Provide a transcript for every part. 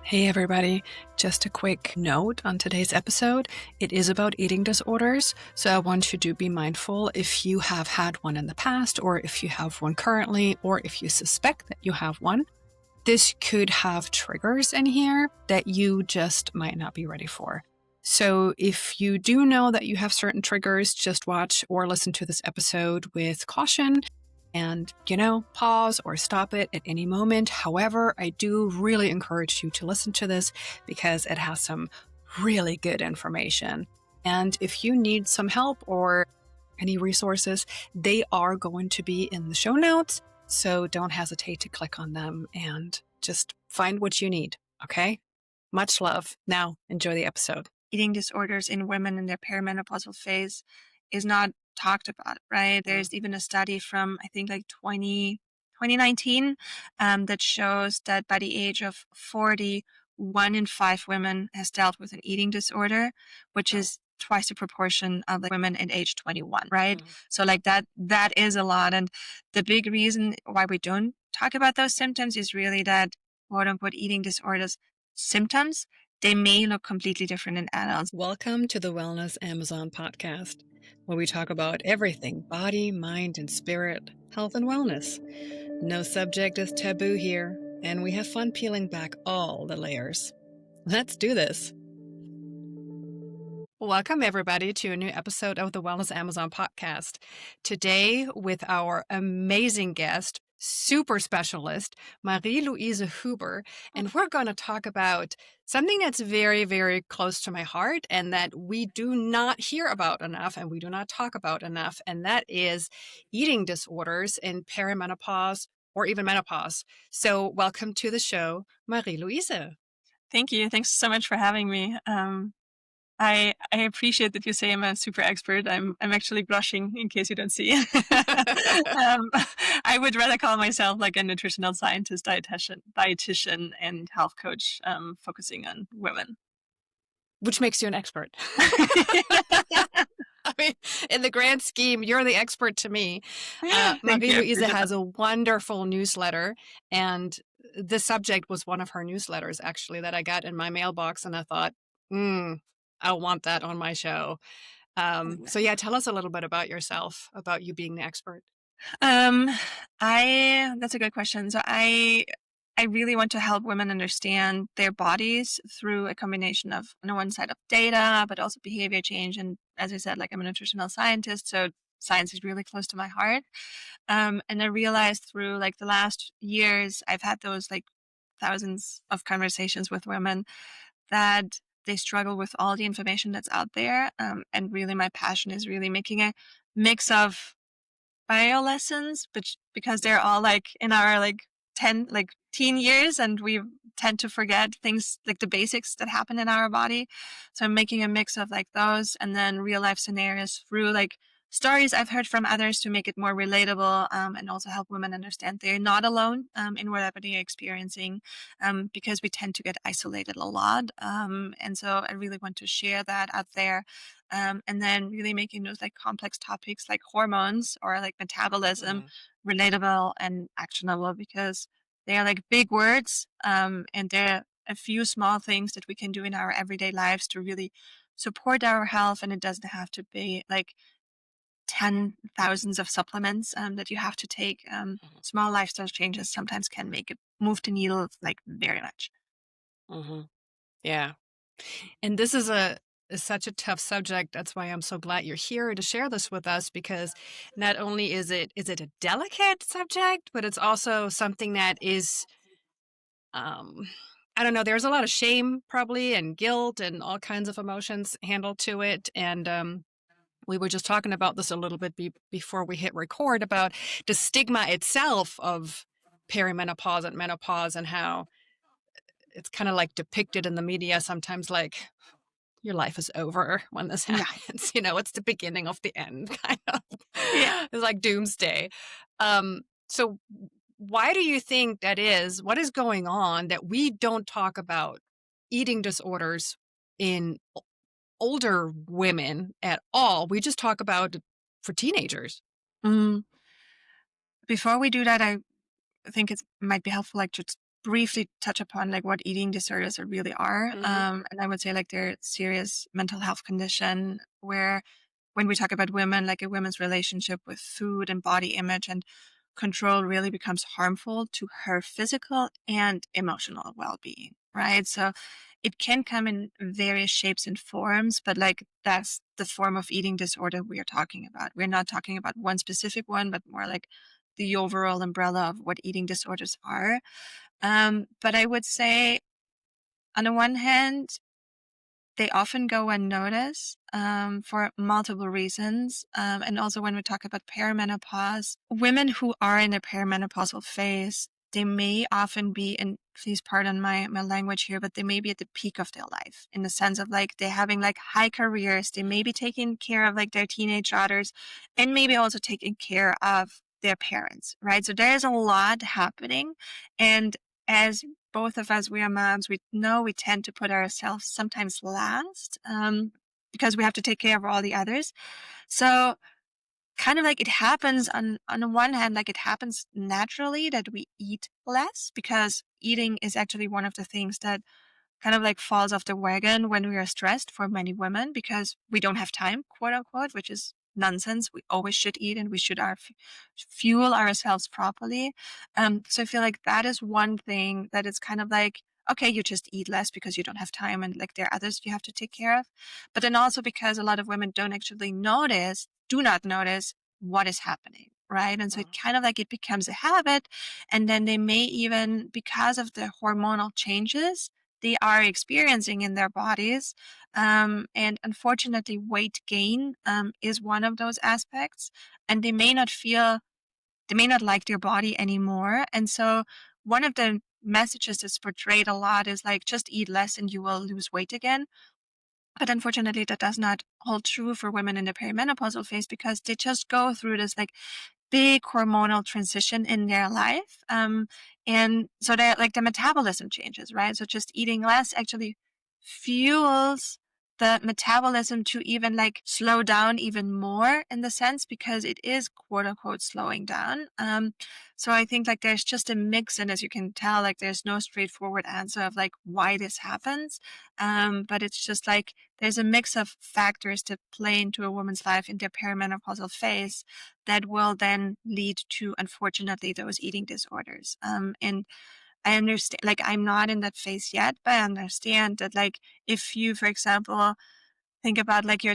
Hey everybody, just a quick note on today's episode. It is about eating disorders, so I want you to be mindful if you have had one in the past, or if you have one currently, or if you suspect that you have one. This could have triggers in here that you just might not be ready for. So if you do know that you have certain triggers, just watch or listen to this episode with caution. And, pause or stop it at any moment. However, I do really encourage you to listen to this because it has some really good information. And if you need some help or any resources, they are going to be in the show notes. So don't hesitate to click on them and just find what you need. Okay? Much love. Now, enjoy the episode. Eating disorders in women in their perimenopausal phase is not talked about, right? There's even a study from, I think, 2019 that shows that by the age of 40, 1 in 5 women has dealt with an eating disorder, which is twice the proportion of the women at age 21, right? So that is a lot. And the big reason why we don't talk about those symptoms is really that quote unquote eating disorders symptoms, they may look completely different in adults. Welcome to the Wellness Amazon podcast, where we talk about everything body, mind, and spirit, health and wellness. No subject is taboo here, and we have fun peeling back all the layers. Let's do this. Welcome, everybody, to a new episode of the Wellness Amazon podcast. Today, with our amazing guest, super specialist, Marie-Luise Huber, and we're going to talk about something that's very, very close to my heart and that we do not hear about enough and we do not talk about enough, and that is eating disorders in perimenopause or even menopause. So welcome to the show, Marie-Luise. Thank you. Thanks so much for having me. I appreciate that you say I'm a super expert. I'm actually blushing in case you don't see. I would rather call myself like a nutritional scientist, dietitian, and health coach, focusing on women. Which makes you an expert. I mean, in the grand scheme, you're the expert to me. Marie-Luise has a wonderful newsletter, and the subject was one of her newsletters, actually, that I got in my mailbox, and I thought, I want that on my show. So yeah, tell us a little bit about yourself, about you being the expert. That's a good question. So I really want to help women understand their bodies through a combination of, on one side, of data, but also behavior change. And as I said, like, I'm a nutritional scientist, so science is really close to my heart. And I realized through like the last years, I've had those like thousands of conversations with women that they struggle with all the information that's out there. And really my passion is really making a mix of bio lessons, but because they're all like in our teen years, and we tend to forget things like the basics that happen in our body. So I'm making a mix of like those and then real life scenarios through like stories I've heard from others to make it more relatable, and also help women understand they're not alone in whatever they're experiencing, because we tend to get isolated a lot. And so I really want to share that out there. And then really making those like complex topics like hormones or like metabolism relatable and actionable, because they are like big words, and they're a few small things that we can do in our everyday lives to really support our health. And it doesn't have to be like 10,000s of supplements that you have to take. Small lifestyle changes sometimes can move the needle like very much. Yeah. And this is such a tough subject. That's why I'm so glad you're here to share this with us, because not only is it a delicate subject, but it's also something that is, I don't know, there's a lot of shame probably and guilt and all kinds of emotions handled to it. And we were just talking about this a little bit before we hit record about the stigma itself of perimenopause and menopause, and how it's kind of like depicted in the media sometimes like your life is over when this happens. It's the beginning of the end, kind of. Yeah. It's like doomsday. So why do you think that is? What is going on that we don't talk about eating disorders in older women at all? We just talk about it for teenagers. Before we do that, I think it might be helpful, like, just briefly touch upon like what eating disorders really are. Hmm. And I would say like they're a serious mental health condition where when we talk about women, like a woman's relationship with food and body image and control really becomes harmful to her physical and emotional well-being, right? So it can come in various shapes and forms, but like that's the form of eating disorder we are talking about. We're not talking about one specific one, but more like the overall umbrella of what eating disorders are. But I would say, on the one hand, they often go unnoticed for multiple reasons. And also, when we talk about perimenopause, women who are in the perimenopausal phase, they may often be, and please pardon my language here, but they may be at the peak of their life in the sense of like they're having like high careers. They may be taking care of like their teenage daughters and maybe also taking care of their parents, right? So there's a lot happening. And as both of us, we are moms, we know we tend to put ourselves sometimes last because we have to take care of all the others. So kind of like it happens on the one hand, like it happens naturally that we eat less because eating is actually one of the things that kind of like falls off the wagon when we are stressed for many women because we don't have time, quote unquote, which is nonsense. We always should eat and we should fuel ourselves properly. So I feel like that is one thing that it's kind of like, okay, you just eat less because you don't have time and like there are others you have to take care of. But then also because a lot of women don't actually do not notice what is happening. Right. And so it kind of like it becomes a habit. And then they may even, because of the hormonal changes, they are experiencing in their bodies. And unfortunately, weight gain is one of those aspects. And they may not like their body anymore. And so, one of the messages that's portrayed a lot is like, just eat less and you will lose weight again. But unfortunately, that does not hold true for women in the perimenopausal phase because they just go through this like big hormonal transition in their life. And so that like the metabolism changes, right? So just eating less actually fuels the metabolism to even like slow down even more in the sense because it is quote unquote slowing down. So I think like there's just a mix, and as you can tell, like there's no straightforward answer of like why this happens. But it's just like there's a mix of factors that play into a woman's life in their perimenopausal phase that will then lead to, unfortunately, those eating disorders. And I understand, like, I'm not in that phase yet, but I understand that, like, if you, for example, think about like your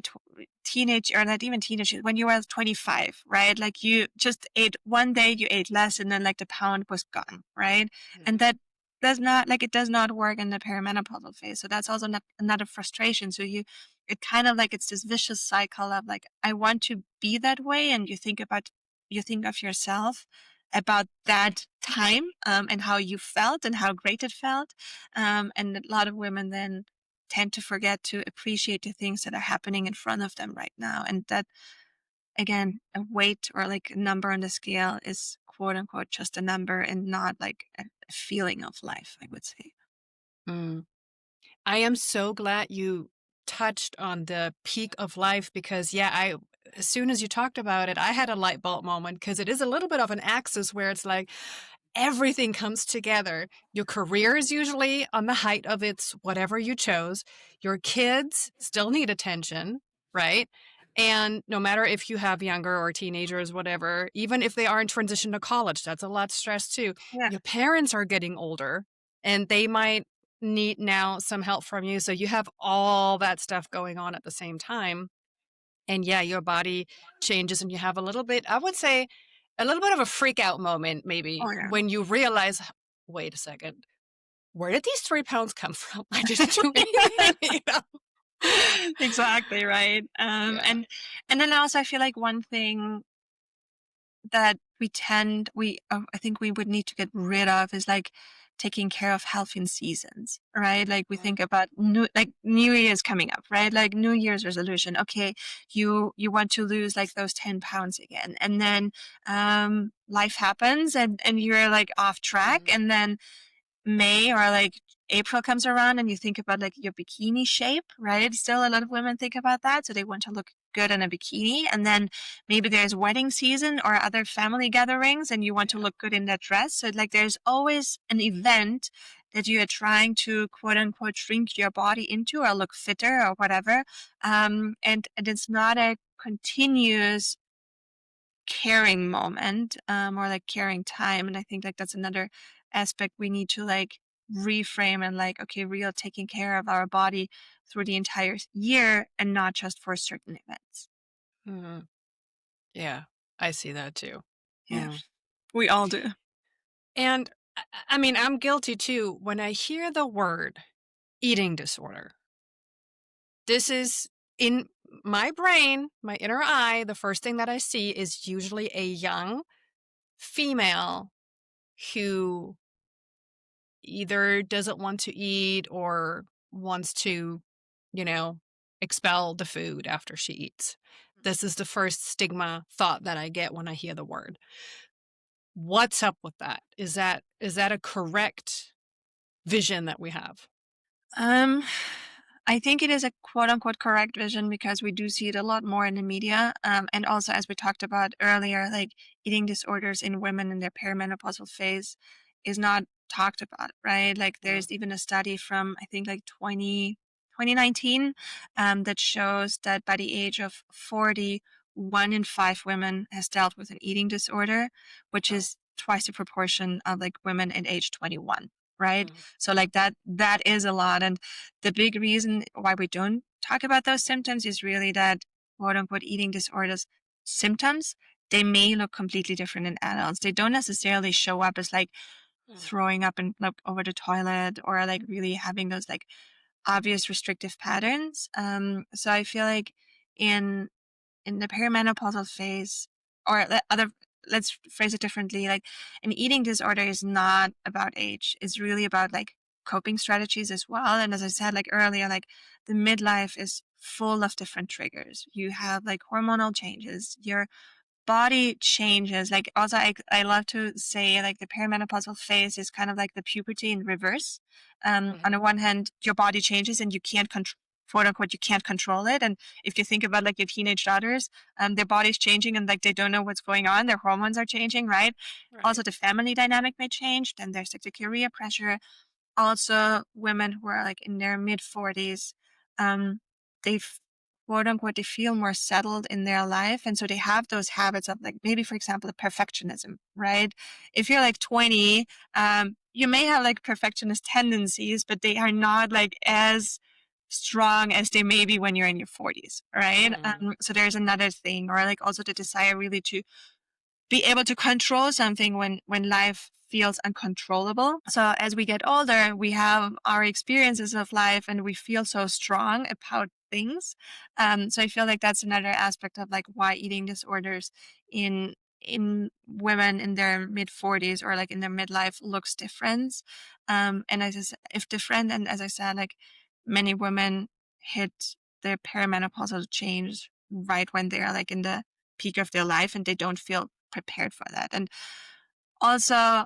teenage or not even teenage when you were 25, right? Like you just ate one day, you ate less, and then like the pound was gone, right? And Hmm. that does not like it does not work in the perimenopausal phase. So that's also not another frustration. So it kind of like it's this vicious cycle of like I want to be that way, and you think of yourself about that time and how you felt and how great it felt, and a lot of women then tend to forget to appreciate the things that are happening in front of them right now. And that, again, a weight or like a number on the scale is quote unquote just a number and not like a feeling of life, I would say. Mm. I am so glad you touched on the peak of life because, yeah, as soon as you talked about it, I had a light bulb moment because it is a little bit of an axis where it's like everything comes together. Your career is usually on the height of its whatever you chose. Your kids still need attention, right? And no matter if you have younger or teenagers, whatever, even if they are in transition to college, that's a lot of stress too. Yeah. Your parents are getting older and they might need now some help from you. So you have all that stuff going on at the same time. And yeah, your body changes and you have a little bit, I would say, a little bit of a freak out moment, maybe, Oh, yeah. when you realize, wait a second, where did these 3 pounds come from? I didn't do anything, you know? Exactly right. Yeah. And then also I feel like one thing that I think we would need to get rid of is like taking care of health in seasons, right? Like we think about New Year's coming up, right? Like New Year's resolution. Okay, you want to lose like those 10 pounds again, and then life happens and you're like off track, Mm. and then May or like April comes around and you think about like your bikini shape, right? Still a lot of women think about that. So they want to look good in a bikini. And then maybe there's wedding season or other family gatherings and you want to Yeah. look good in that dress. So like there's always an event that you are trying to quote unquote shrink your body into or look fitter or whatever. And it's not a continuous caring moment, or like caring time. And I think like that's another aspect we need to like reframe and like, okay, real taking care of our body through the entire year and not just for certain events. Mhm. Yeah, I see that too. Yeah, Mm. we all do. And I mean, I'm guilty too. When I hear the word eating disorder, this is in my brain, my inner eye. The first thing that I see is usually a young female who either doesn't want to eat or wants to, you know, expel the food after she eats. This is the first stigma thought that I get when I hear the word. What's up with that? Is that a correct vision that we have? Um, I think it is a quote unquote correct vision because we do see it a lot more in the media. And also, as we talked about earlier, like eating disorders in women in their perimenopausal phase is not talked about, right? Like, Mm. there's even a study from, I think, like 2019, that shows that by the age of 40, 1 in 5 women has dealt with an eating disorder, which Oh. is twice the proportion of like women at age 21, right? Mhm. So like that is a lot. And the big reason why we don't talk about those symptoms is really that quote unquote eating disorders symptoms, they may look completely different in adults. They don't necessarily show up as like Mm. throwing up and like over the toilet or like really having those like obvious restrictive patterns. So I feel like in in the perimenopausal phase, or let's phrase it differently, like an eating disorder is not about age. It's really about like coping strategies as well. And as I said like earlier, like the midlife is full of different triggers. You have like hormonal changes, your body changes. Like also I love to say like the perimenopausal phase is kind of like the puberty in reverse. On the Mhm. one hand, your body changes and you can't control, quote unquote, you can't control it. And if you think about like your teenage daughters, their body's changing and like they don't know what's going on, their hormones are changing, right? Right. Also the family dynamic may change. Then there's like the career pressure. Also women who are like in their mid 40s, um they quote unquote they feel more settled in their life, and so they have those habits of like maybe for example the perfectionism, right? If you're like 20, you may have like perfectionist tendencies, but they are not like as strong as they may be when you're in your 40s, right? Mm. So there's another thing, or like also the desire really to be able to control something when life feels uncontrollable. So as we get older, we have our experiences of life and we feel so strong about things. So I feel like that's another aspect of like why eating disorders in women in their mid 40s or like in their midlife looks different. And as I said, if different, and as I said, like many women hit their perimenopausal change right when they are like in the peak of their life and they don't feel prepared for that. And also,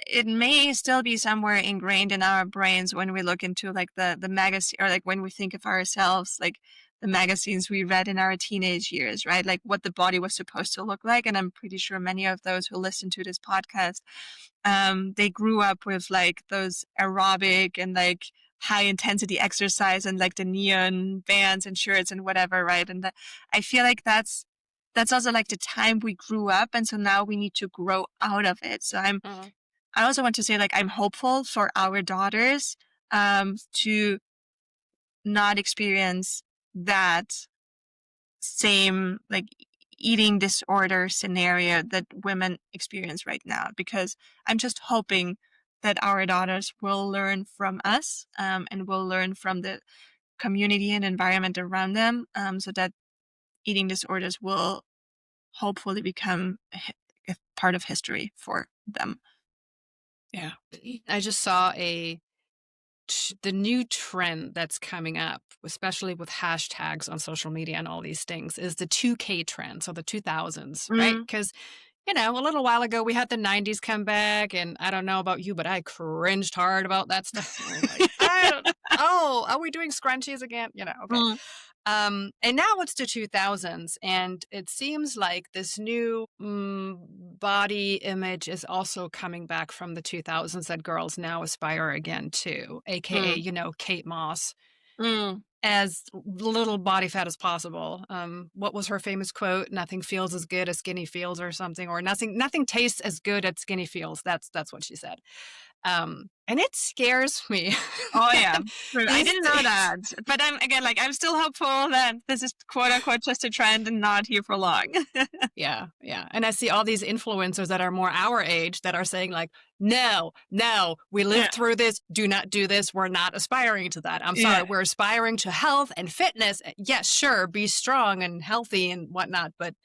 it may still be somewhere ingrained in our brains when we look into like the magazine, or like when we think of ourselves like the magazines we read in our teenage years, right? Like what the body was supposed to look like. And I'm pretty sure many of those who listen to this podcast, they grew up with like those aerobic and like high intensity exercise and like the neon bands and shirts and whatever, right? And I feel like that's also like the time we grew up, and so now we need to grow out of it. So Mhm. I also want to say like I'm hopeful for our daughters, to not experience that same like eating disorder scenario that women experience right now, because I'm just hoping that our daughters will learn from us, and will learn from the community and environment around them, so that eating disorders will hopefully become a part of history for them. Yeah. I just saw the new trend that's coming up, especially with hashtags on social media and all these things, is the 2K trend, so the 2000s, right? Mm, Because a little while ago, we had the 90s come back, and I don't know about you, but I cringed hard about that stuff. I was like, I don't, oh, are we doing scrunchies again? Okay. Mm, And now it's the 2000s, and it seems like this new body image is also coming back from the 2000s that girls now aspire again to, aka, mm, Kate Moss, mm. as little body fat as possible. What was her famous quote? Nothing feels as good as skinny feels, or something, or nothing tastes as good as skinny feels. That's what she said. And it scares me. Oh, yeah. that True. I these didn't know days, that. But I'm again, like, I'm still hopeful that this is quote unquote just a trend and not here for long. yeah, yeah. And I see all these influencers that are more our age that are saying, like, no, no, we Yeah. lived through this. Do not do this. We're not aspiring to that. I'm Yeah. sorry. We're aspiring to health and fitness. Yes, sure, be strong and healthy and whatnot, but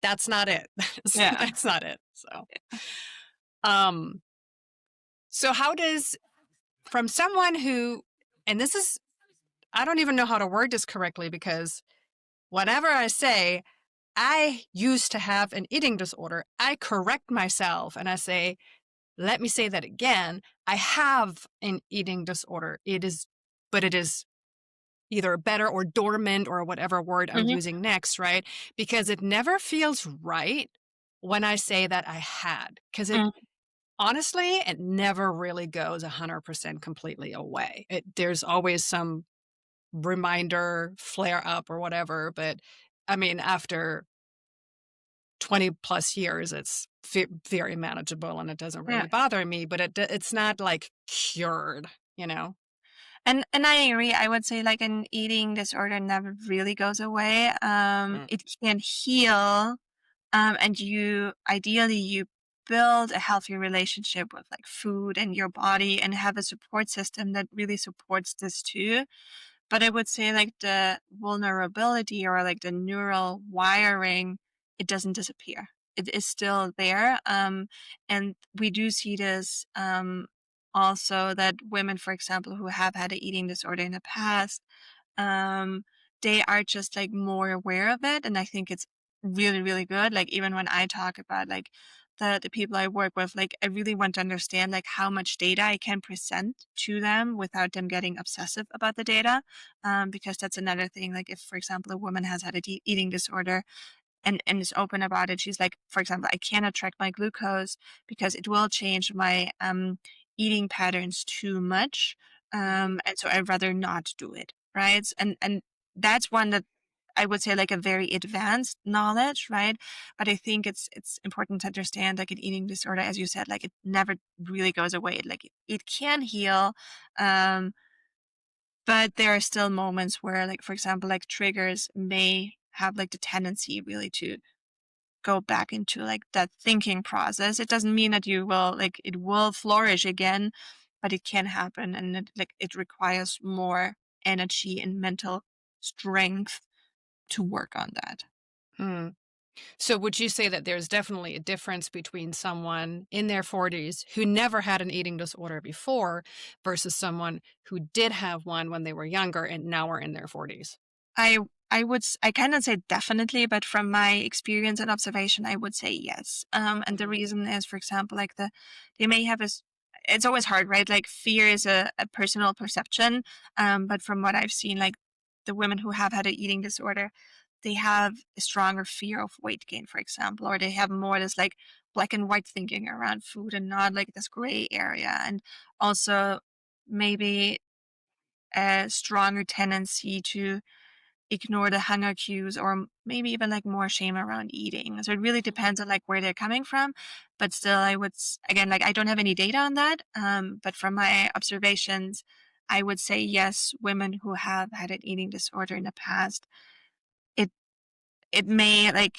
that's not it. Yeah. That's not it. Um, so how does, from someone who, and this is, I don't even know how to word this correctly, because whatever I say, I used to have an eating disorder. I correct myself and I say, let me say that again. I have an eating disorder. But it is either better or dormant or whatever word I'm Mhm. using next, right? Because it never feels right when I say that I had, because it, Mm. honestly, it never really goes 100% completely away. There's always some reminder, flare up or whatever. But I mean, after 20 plus years, it's very manageable and it doesn't Yeah. really bother me, but it's not like cured, you know? And I agree. I would say like an eating disorder never really goes away. Mm. It can heal, and you ideally you build a healthy relationship with like food and your body and have a support system that really supports this too. But I would say like the vulnerability or like the neural wiring, it doesn't disappear. It is still there. And we do see this also that women, for example, who have had an eating disorder in the past, um, they are just like more aware of it. And I think it's really, really good. Like even when I talk about like the people I work with, like I really want to understand like how much data I can present to them without them getting obsessive about the data. Because that's another thing. Like if, for example, a woman has had a eating disorder, and is open about it. She's like, for example, I cannot track my glucose because it will change my eating patterns too much, Mhm. and so I'd rather not do it. Right, and that's one that I would say like a very advanced knowledge, right? But I think it's important to understand like an eating disorder, as you said, like it never really goes away. Like it can heal, um, but there are still moments where, like for example, like triggers may have like the tendency really to go back into like that thinking process. It doesn't mean that you will like it will flourish again, but it can happen and it requires more energy and mental strength to work on that. Hmm. So would you say that there's definitely a difference between someone in their 40s who never had an eating disorder before versus someone who did have one when they were younger and now are in their 40s? I I cannot say definitely, but from my experience and observation, I would say yes. And the Mhm. reason is, for example, like they may have it's always hard, right? Like fear is a personal perception. But from what I've seen, like the women who have had an eating disorder, they have a stronger fear of weight gain, for example, or they have more this like black and white thinking around food and not like this gray area. And also maybe a stronger tendency to ignore the hunger cues or maybe even like more shame around eating. So it really depends on like where they're coming from. But still, I would, again, like I don't have any data on that. But from my observations, I would say yes, women who have had an eating disorder in the past, it, it may like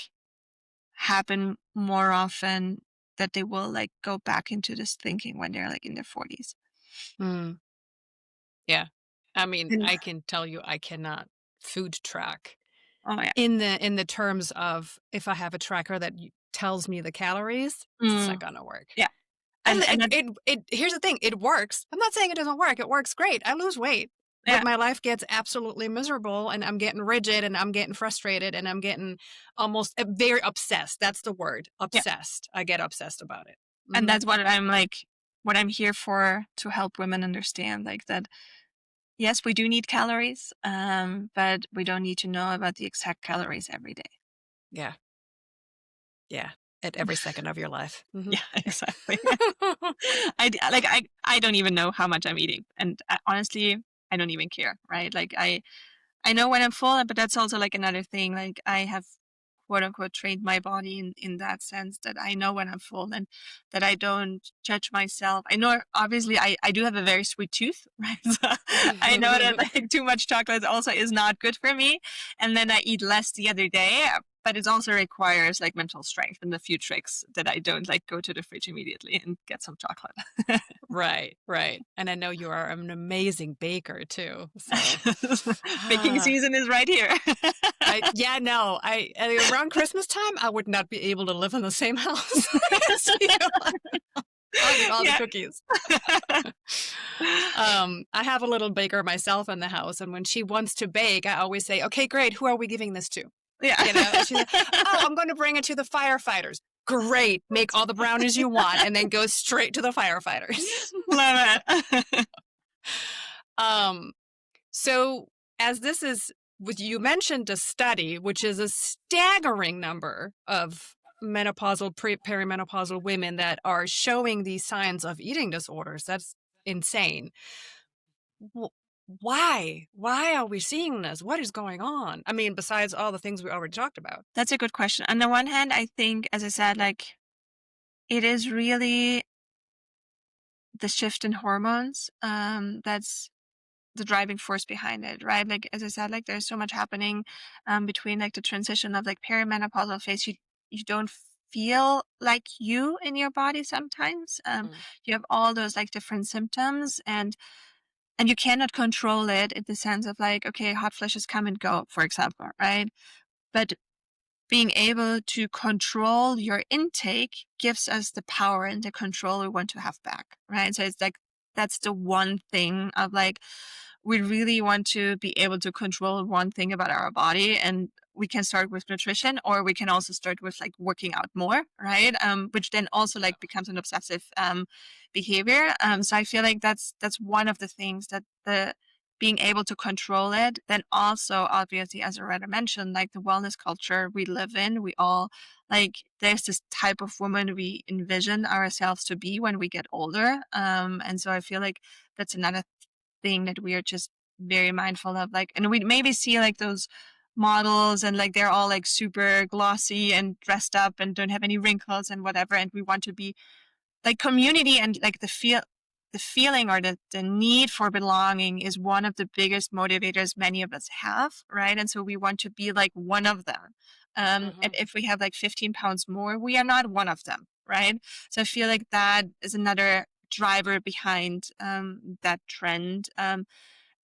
happen more often that they will like go back into this thinking when they're like in their 40s. Mm, yeah. I mean, And I can tell you I cannot food track oh yeah. in the terms of, if I have a tracker that tells me the calories, it's not Mm, gonna work. yeah. I And li- and it, it it here's the thing, it works. I'm not saying it doesn't work. It works great. I lose weight. but Yeah. my life gets absolutely miserable and I'm getting rigid and I'm getting frustrated and I'm getting almost very obsessed. That's the word, Yeah. obsessed. I get obsessed about it. And Hmm. that's what I'm like, what I'm here for, to help women understand, like, that yes, we do need calories, but we don't need to know about the exact calories every day. Yeah. Yeah. At every second of your life. Hmm. Yeah, exactly. I don't even know how much I'm eating, and honestly, I don't even care, right? Like I know when I'm full, but that's also like another thing. Like I have quote unquote trained my body in that sense that I know when I'm full and that I don't judge myself. I know obviously I do have a very sweet tooth, right? So I know that like too much chocolate also is not good for me. And then I eat less the other day. But it also requires like mental strength and a few tricks that I don't like go to the fridge immediately and get some chocolate. Right, right. And I know you are an amazing baker too. So, Baking ah, season is right here. yeah, no, around Christmas time, I would not be able to live in the same house as you. I'll eat all the Yeah. cookies. I have a little baker myself in the house, and when she wants to bake, I always say, "Okay, great. Who are we giving this to?" Yeah. And she's like, "Oh, I'm going to bring it to the firefighters." Great. Make all the brownies you want, and then go straight to the firefighters. Love it. um, so as this is, you mentioned a study, which is a staggering number of menopausal, perimenopausal women that are showing these signs of eating disorders. That's insane. Why? Why are we seeing this? What is going on? I mean, besides all the things we already talked about. That's a good question. On the one hand, I think, as I said, like it is really the shift in hormones. That's the driving force behind it, right? Like as I said, like there's so much happening between like the transition of like perimenopausal phase. You don't feel like you in your body sometimes. Mm. You have all those like different symptoms, and you cannot control it in the sense of like, okay, hot flashes come and go, for example, right? But being able to control your intake gives us the power and the control we want to have back, right? So it's like that's the one thing of like we really want to be able to control one thing about our body, and we can start with nutrition, or we can also start with like working out more, right? Which then also like becomes an obsessive behavior. So I feel like that's one of the things that the being able to control it. Then also, obviously, as I already mentioned, like the wellness culture we live in, we all like there's this type of woman we envision ourselves to be when we get older. And so I feel like that's another thing that we are just very mindful of. Like, and we maybe see like those models and like they're all like super glossy and dressed up and don't have any wrinkles and whatever. And we want to be like community, and like the feeling or the need for belonging is one of the biggest motivators many of us have, right? And so we want to be like one of them. And Hmm. if we have like 15 pounds more, we are not one of them, right? So I feel like that is another driver behind that trend.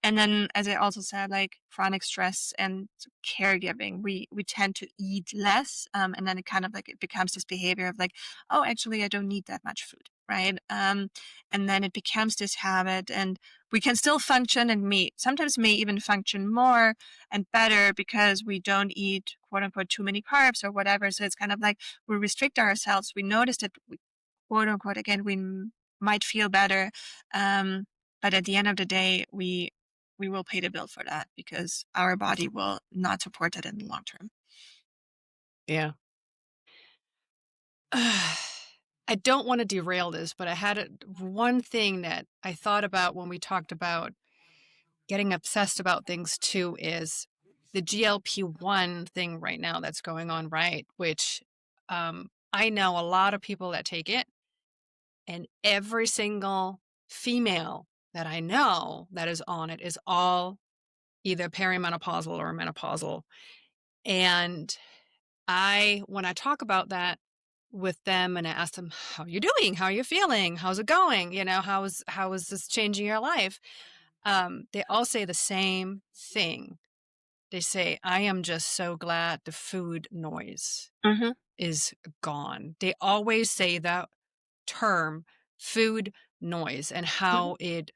And then, as I also said, like chronic stress and caregiving, we tend to eat less, and then it kind of like it becomes this behavior of like, oh, actually, I don't need that much food, right? And then it becomes this habit, and we can still function, and sometimes may even function more and better because we don't eat quote unquote too many carbs or whatever. So it's kind of like we restrict ourselves. We notice that we, quote unquote again might feel better, um, but at the end of the day, we will pay the bill for that because our body will not support it in the long term. Yeah. I don't want to derail this, but I had one thing that I thought about when we talked about getting obsessed about things too is the GLP-1 thing right now that's going on, right? Which I know a lot of people that take it, and every single female that I know that is on it is all either perimenopausal or menopausal. And when I talk about that with them and I ask them, how are you doing? How are you feeling? How's it going? How is this changing your life? They all say the same thing. They say, I am just so glad the food noise Hmm. is gone. They always say that term, food noise, and Hmm. how it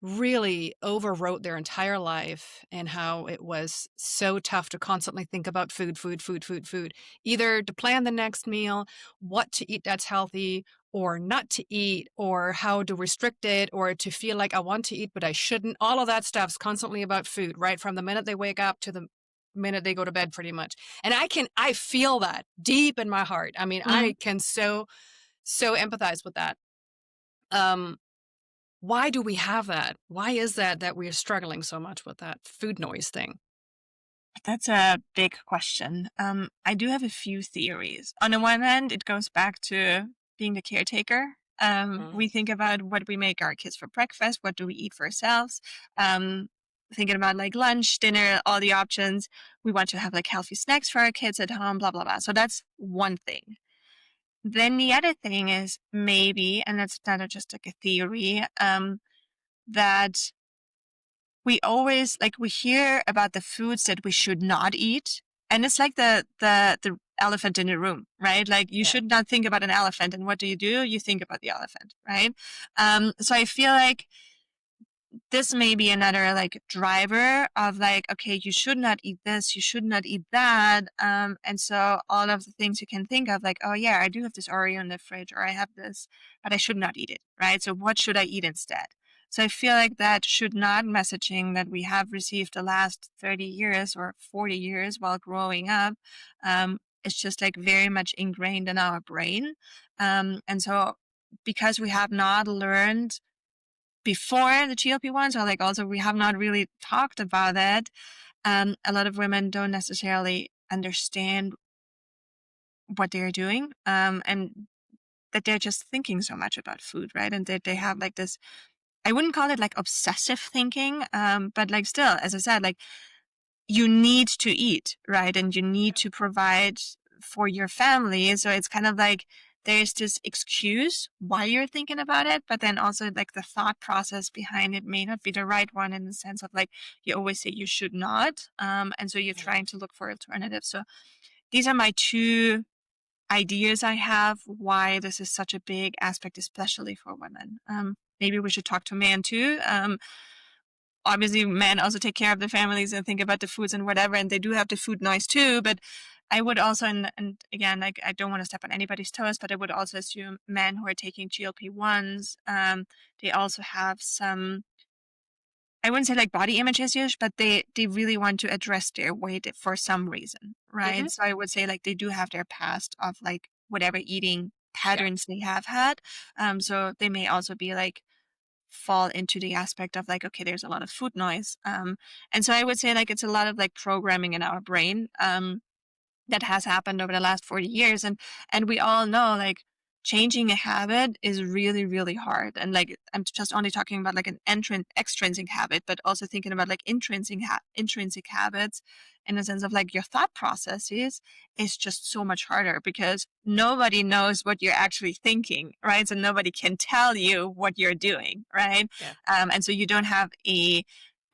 really overwrote their entire life and how it was so tough to constantly think about food, food, food, food, food. Either to plan the next meal, what to eat that's healthy, or not to eat, or how to restrict it, or to feel like I want to eat but I shouldn't. All of that stuff's constantly about food, right? From the minute they wake up to the minute they go to bed pretty much. And I feel that deep in my heart. I mean, Mm. I can so empathize with that. Um why do we have that? Why is that we are struggling so much with that food noise thing? That's a big question. I do have a few theories. On the one hand, it goes back to being the caretaker. Mm, We think about what we make our kids for breakfast, what do we eat for ourselves. Um, Thinking about like lunch, dinner, all the options. We want to have like healthy snacks for our kids at home, blah, blah, blah. So that's one thing. Then the other thing is maybe, and that's not just like a theory, that we always like we hear about the foods that we should not eat, and it's like the elephant in the room, right? Like you yeah. should not think about an elephant, and what do? You think about the elephant, right? So I feel like this may be another like driver of like, okay, you should not eat this, you should not eat that. And so all of the things you can think of, like, oh yeah, I do have this Oreo in the fridge, or I have this, but I should not eat it, right? So what should I eat instead? So I feel like that should not messaging that we have received the last 30 years or 40 years while growing up, is just like very much ingrained in our brain. And so because we have not learned before the GLP-1s, or like also we have not really talked about it. A lot of women don't necessarily understand what they're doing, and that they're just thinking so much about food, right? And that they have like this, I wouldn't call it like obsessive thinking, but like still, as I said, like you need to eat, right? And you need to provide for your family. So it's kind of like there's this excuse why you're thinking about it, but then also like the thought process behind it may not be the right one in the sense of like you always say you should not. And so you're Yeah. trying to look for alternatives. So these are my two ideas I have why this is such a big aspect, especially for women. Maybe we should talk to men too. Obviously men also take care of their families and think about the foods and whatever, and they do have the food noise too, but I would also, and again, like I don't want to step on anybody's toes, but I would also assume men who are taking GLP-1s, they also have some, I wouldn't say like body image issues, but they really want to address their weight for some reason, Mhm. right? So I would say like they do have their past of like whatever eating Yeah. patterns they have had. So they may also be like fall into the aspect of like, okay, there's a lot of food noise. And so I would say like it's a lot of like programming in our brain. That has happened over the last 40 years, and we all know like changing a habit is really really hard, and like I'm just only talking about like an extrinsic habit, but also thinking about like intrinsic habits in the sense of like your thought processes is just so much harder because nobody knows what you're actually thinking, right? So nobody can tell you what you're doing, right? Yeah. And so you don't have a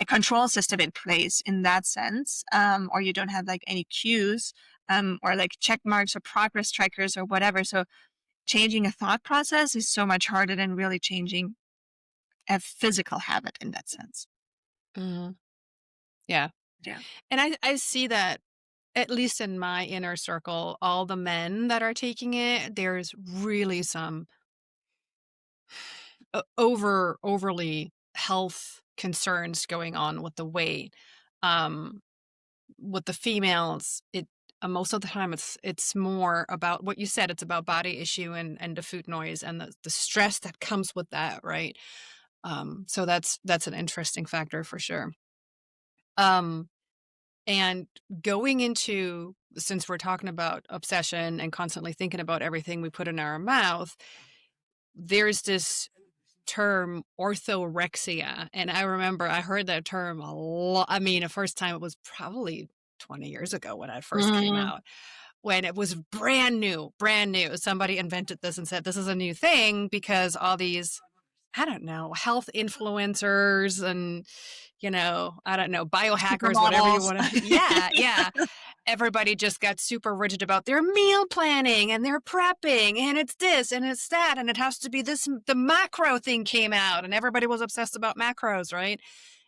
control system in place in that sense, or you don't have like any cues, or like check marks or progress trackers or whatever. So changing a thought process is so much harder than really changing a physical habit in that sense. Mhm. Yeah. Yeah. And I see that, at least in my inner circle, all the men that are taking it, there's really some overly health concerns going on with the weight. Um, with the females, most of the time it's more about what you said. It's about body issue and the food noise and the stress that comes with that, right? So that's an interesting factor for sure. Um, and going into, since we're talking about obsession and constantly thinking about everything we put in our mouth, there's this term orthorexia. And I remember I heard that term a lot. I mean, the first time it was probably 20 years ago when it first came Mm, out, when it was brand new, brand new. Somebody invented this and said, this is a new thing because all these, I don't know, health influencers and, I don't know, biohackers, whatever you supermodels. want to, yeah, yeah. everybody just got super rigid about their meal planning and their prepping, and it's this and it's that, and it has to be this. The macro thing came out, and everybody was obsessed about macros, right?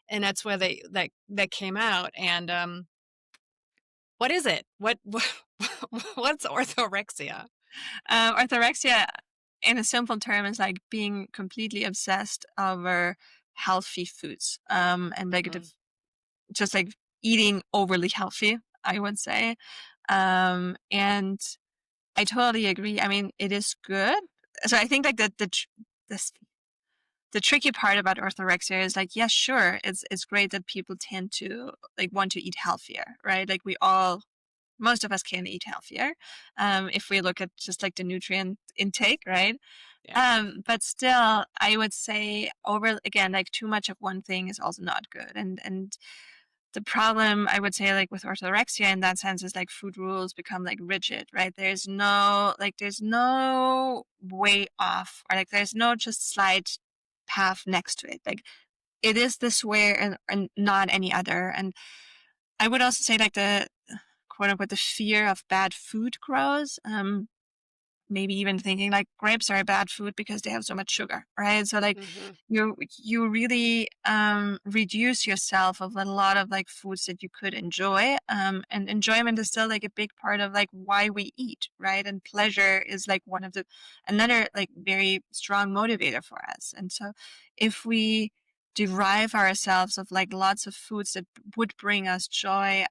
And that's where that came out. And what is it? What's orthorexia? Orthorexia, in a simple term, is like being completely obsessed over healthy foods, and like Mm, just like eating overly healthy, I would say. And I totally agree. I mean, it is good. So I think like the the tricky part about orthorexia is like, yes, sure, it's great that people tend to like want to eat healthier, right? Like we all, most of us can eat healthier, if we look at just like the nutrient intake, right? yeah. But still, I would say over again, like too much of one thing is also not good. And the problem I would say like with orthorexia in that sense is like food rules become like rigid, right? There's no way off, or like there's no just slight path next to it. Like it is this way and not any other. And I would also say like the quote unquote the fear of bad food grows. Maybe even thinking like grapes are a bad food because they have so much sugar, right? So like Hmm. you really reduce yourself of a lot of like foods that you could enjoy. And enjoyment is still like a big part of like why we eat, right? And pleasure is like one of the another like very strong motivator for us. And so if we derive ourselves of like lots of foods that would bring us joy,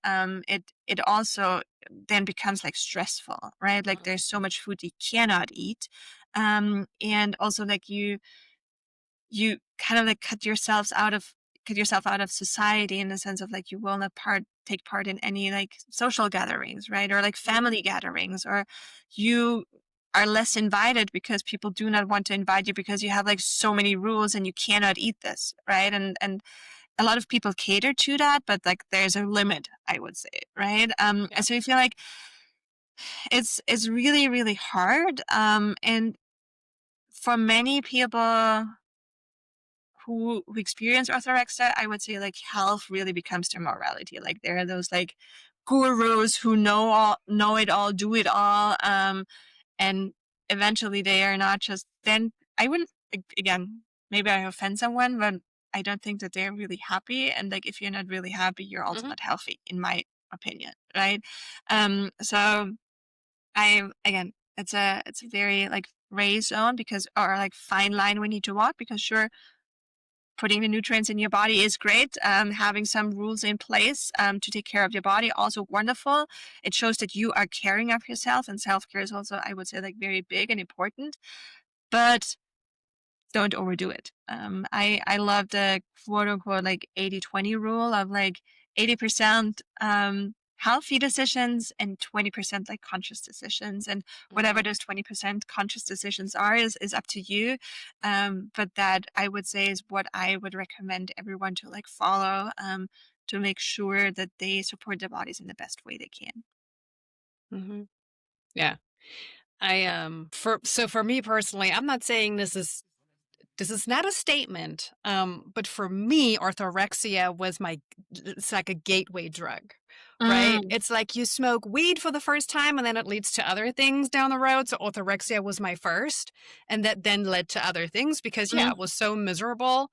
it also then becomes like stressful, right? Like there's so much food you cannot eat. And also like you kind of like cut yourself out of society in the sense of like you will not take part in any like social gatherings, right? Or like Hmm. family gatherings, or you are less invited because people do not want to invite you because you have like so many rules and you cannot eat this, right? And a lot of people cater to that, but like there's a limit, I would say, right? Yeah. And so I feel like it's really really hard. And for many people who experience orthorexia, I would say like health really becomes their morality. Like there are those like gurus who know it all, do it all, and eventually they are not just. Then I wouldn't again. Maybe I offend someone, but I don't think that they're really happy. And like if you're not really happy, you're also Hmm. not healthy, in my opinion, right? So I again, it's a very like gray zone because or like fine line we need to walk because sure putting the nutrients in your body is great. Having some rules in place to take care of your body also wonderful. It shows that you are caring of yourself, and self care is also, I would say, like very big and important. But don't overdo it. I love the quote unquote like 80-20 rule of like 80% healthy decisions and 20% like conscious decisions. And whatever Hmm. those 20% conscious decisions are is up to you. But that I would say is what I would recommend everyone to like follow to make sure that they support their bodies in the best way they can. Hmm. Yeah. I for me personally, I'm not saying this is not a statement, but for me, orthorexia was it's like a gateway drug, right? Mm, It's like you smoke weed for the first time and then it leads to other things down the road. So orthorexia was my first, and that then led to other things because, yeah, mm. it was so miserable.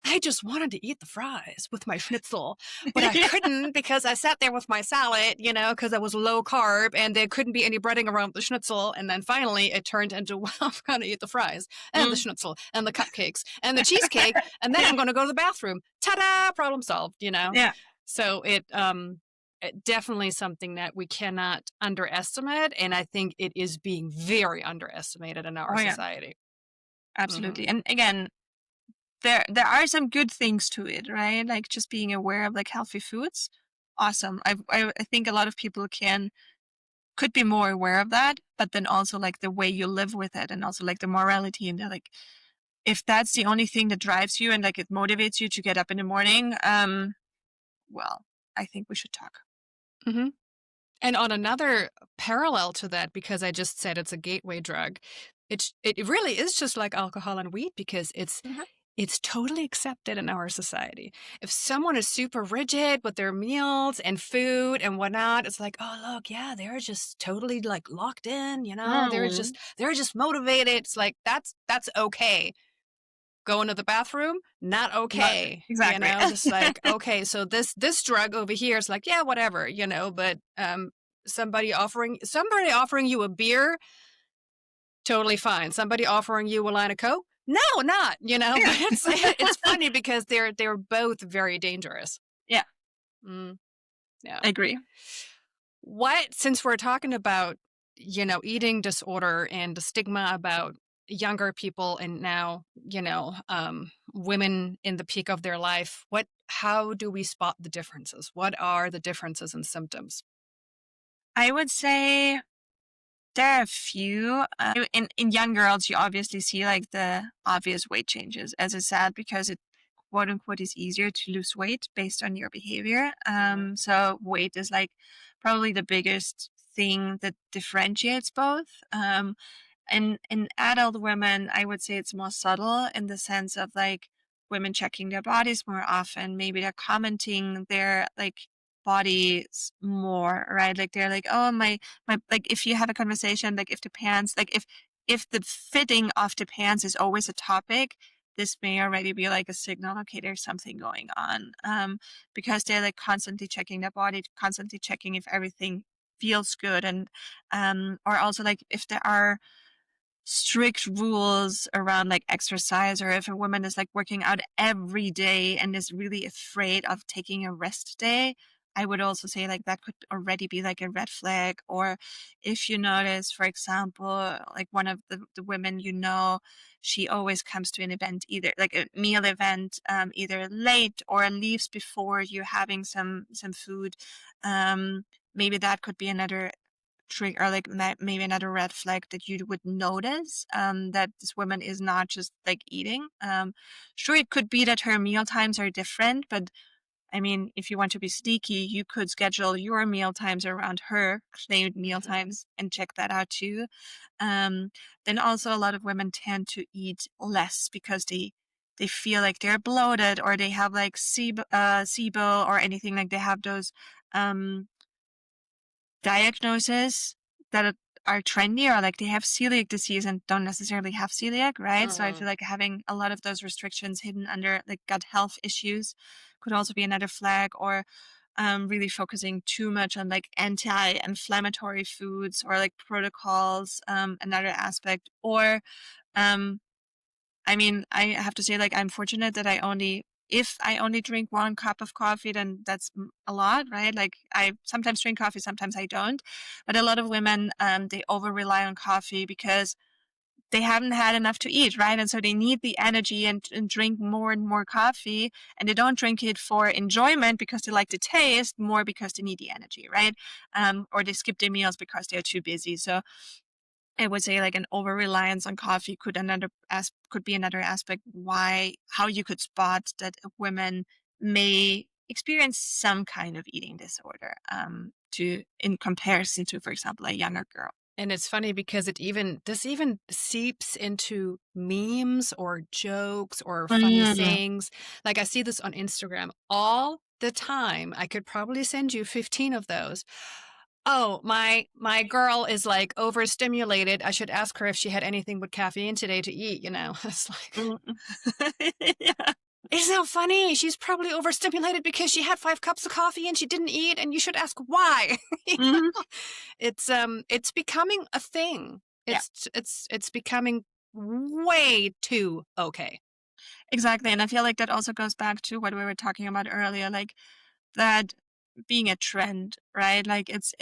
I just wanted to eat the fries with my schnitzel, but I couldn't because I sat there with my salad, because I was low carb and there couldn't be any breading around the schnitzel. And then finally it turned into, well, I'm going to eat the fries and the Mm. schnitzel and the cupcakes and the cheesecake. And then Yeah, I'm going to go to the bathroom. Ta-da! Problem solved. yeah. So it definitely something that we cannot underestimate. And I think it is being very underestimated in our Oh yeah, society. Hmm. absolutely. And again, there are some good things to it, right? Like just being aware of like healthy foods. Awesome. I think a lot of people could be more aware of that, but then also like the way you live with it and also like the morality and the like if that's the only thing that drives you and like it motivates you to get up in the morning, well, I think we should talk. Hmm. And on another parallel to that, because I just said it's a gateway drug, it really is just like alcohol and weed because Mhm. It's totally accepted in our society. If someone is super rigid with their meals and food and whatnot, it's like, oh look, yeah, they're just totally like locked in, Mm. they're just motivated. It's like that's okay. Going to the bathroom, not Not okay. exactly. Just like, okay, so this drug over here is like, yeah, whatever, but somebody offering you a beer, totally fine. Somebody offering you a line of coke? No, not, Yeah. but it's funny because they're both very dangerous. Yeah, Mm, yeah. I agree. What since we're talking about, eating disorder and the stigma about younger people and now, women in the peak of their life, how do we spot the differences? What are the differences in symptoms? I would say there are a few. In young girls, you obviously see like the obvious weight changes, as I said, because it quote unquote is easier to lose weight based on your behavior. Mhm. So weight is like probably the biggest thing that differentiates both. And in adult women, I would say it's more subtle in the sense of like women checking their bodies more often. Maybe they're commenting their like bodies more, right? Like they're like, oh my like if you have a conversation, like if the pants, like if the fitting of the pants is always a topic, this may already be like a signal, okay, there's something going on. Because they're like constantly checking their body, constantly checking if everything feels good. And or also like if there are strict rules around like exercise, or if a woman is like working out every day and is really afraid of taking a rest day, I would also say like that could already be like a red flag. Or if you notice, for example, like one of the women, she always comes to an event, either like a meal event, either late or leaves before you're having some food. Maybe that could be another trigger, or like maybe another red flag that you would notice, that this woman is not just like eating. Sure, it could be that her meal times are different, but I mean, if you want to be sneaky, you could schedule your meal times around her claimed meal times and check that out too. Um, then also a lot of women tend to eat less because they feel like they're bloated, or they have like SIBO or anything, like they have those um diagnoses that are trendy, or like they have celiac disease and don't necessarily have celiac, right? So I Mhm. feel like having a lot of those restrictions hidden under like gut health issues could also be another flag. Or really focusing too much on like anti-inflammatory foods or like protocols, another aspect. Or um, I mean, I have to say, like, I'm fortunate that if I only drink one cup of coffee, then that's a lot, right? Like, I sometimes drink coffee, sometimes I don't. But a lot of women, they over rely on coffee because they haven't had enough to eat, right? And so they need the energy, and drink more and more coffee. And they don't drink it for enjoyment because they like the taste, more because they need the energy, right? Or they skip their meals because they're too busy. So I would say like an over reliance on coffee could be another aspect why how you could spot that women may experience some kind of eating disorder, to in comparison to, for example, a younger girl. And it's funny because this even seeps into memes or jokes or funny Mm. sayings. Like I see this on Instagram all the time. I could probably send you 15 of those. Oh, my girl is like overstimulated. I should ask her if she had anything with caffeine today to eat. It's like, Mm. Yeah. isn't that funny? She's probably overstimulated because she had 5 cups of coffee and she didn't eat, and you should ask why. Mhm. It's becoming a thing. Yeah, It's becoming way too okay. exactly. And I feel like that also goes back to what we were talking about earlier, like that being a trend, right? Like it's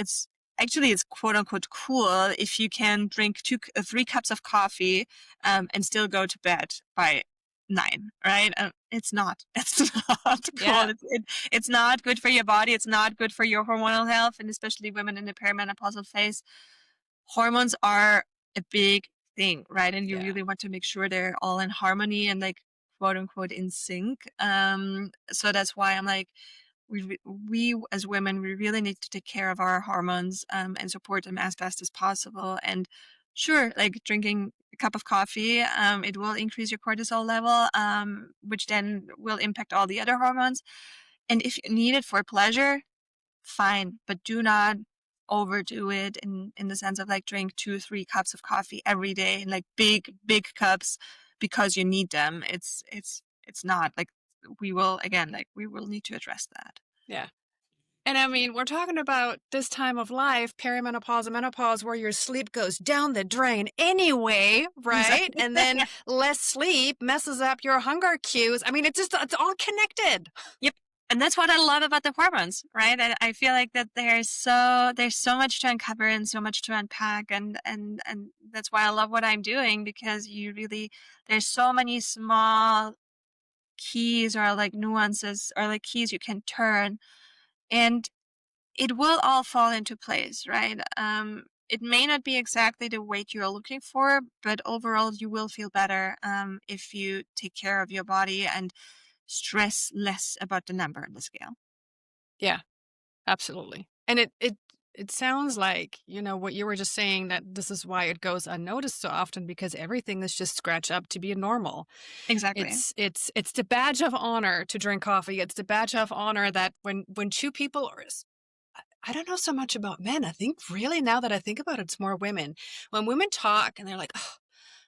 actually it's quote unquote cool if you can drink 3 cups of coffee, and still go to bed by 9, right? It's not. It's not cool. Yeah, It's not good for your body. It's not good for your hormonal health, and especially women in the perimenopausal phase. Hormones are a big thing, right? And you yeah. really want to make sure they're all in harmony and like quote unquote in sync. So that's why I'm like, we as women, we really need to take care of our hormones, and support them as best as possible. And Sure, like drinking a cup of coffee, it will increase your cortisol level, which then will impact all the other hormones. And if you need it for pleasure, fine, but do not overdo it in the sense of like drink 2, 3 cups of coffee every day, and like big cups because you need them. It's not like we will need to address that. Yeah. And I mean, we're talking about this time of life, perimenopause and menopause, where your sleep goes down the drain anyway, right? Exactly. And then Yeah. less sleep messes up your hunger cues. I mean, it's all connected. Yep. And that's what I love about the hormones, right? I feel like that there's so much to uncover and so much to unpack, and that's why I love what I'm doing, because you really there's so many small keys or like nuances or like keys you can turn, and it will all fall into place, right? It may not be exactly the weight you're looking for, but overall you will feel better if you take care of your body and stress less about the number on the scale. Yeah, absolutely. And it sounds like, what you were just saying, that this is why it goes unnoticed so often, because everything is just scratched up to be normal. Exactly. It's the badge of honor to drink coffee. It's the badge of honor that when two people are I don't know so much about men. I think really, now that I think about it, it's more women. When women talk and they're like, "Oh,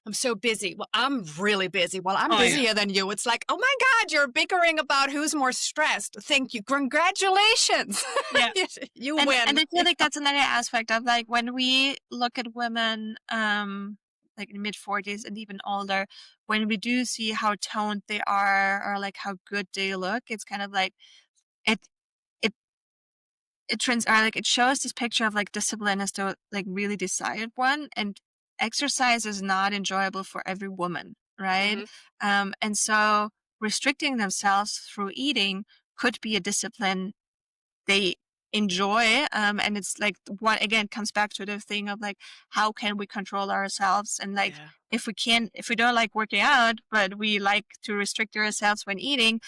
I'm so busy." Well, I'm really busy. Well, I'm Oh yeah. busier than you. It's like, oh my God, you're bickering about who's more stressed. Thank you. Congratulations. Yeah. You And win. I feel like that's another aspect of like when we look at women like in mid 40s and even older, when we do see how toned they are or like how good they look, it's kind of like it it it trends or like it shows this picture of like discipline as the like really desired one, and exercise is not enjoyable for every woman, right? Hmm. And so restricting themselves through eating could be a discipline they enjoy, and it's like what again comes back to the thing of like how can we control ourselves, and like Yeah. if we don't like working out but we like to restrict ourselves when eating,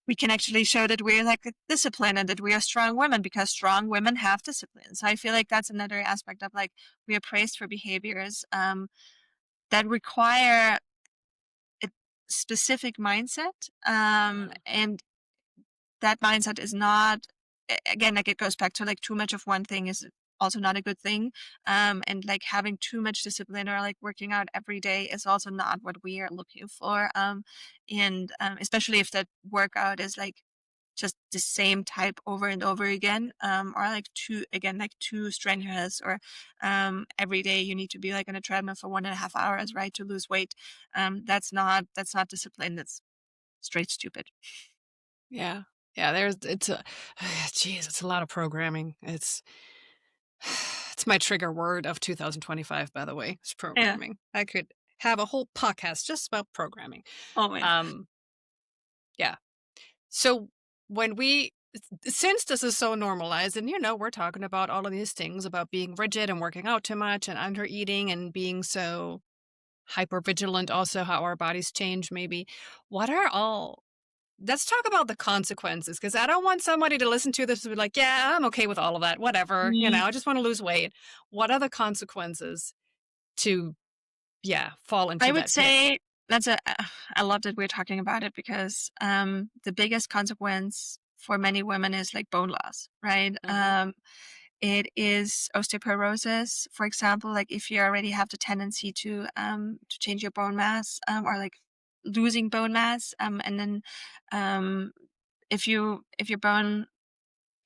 we can actually show that we're like disciplined and that we are strong women, because strong women have discipline. So I feel like that's another aspect of like we are praised for behaviors that require a specific mindset, Yeah. and that mindset is not again like it goes back to like too much of one thing is also not a good thing, and like having too much discipline or like working out every day is also not what we are looking for, and especially if that workout is like just the same type over and over again, or like too strenuous, or every day you need to be like on a treadmill for 1.5 hours, right, to lose weight. That's not discipline, that's straight stupid. Yeah. Yeah. It's a, geez, it's a lot of programming. It's my trigger word of 2025, by the way. It's Yeah. programming. I could have a whole podcast just about programming. Oh yeah. Um, yeah. So when we, since this is so normalized, and we're talking about all of these things about being rigid and working out too much and under eating and being so hyper vigilant, also how our bodies change, maybe. What are all, let's talk about the consequences, because I don't want somebody to listen to this and be like, yeah, I'm okay with all of that. Whatever. Mm, I just want to lose weight. What are the consequences to, yeah, fall I into would that pit? say that's a I love that we're talking about it, because the biggest consequence for many women is like bone loss, right? Hmm. It is osteoporosis, for example, like if you already have the tendency to change your bone mass, or like losing bone mass, and then um if your bone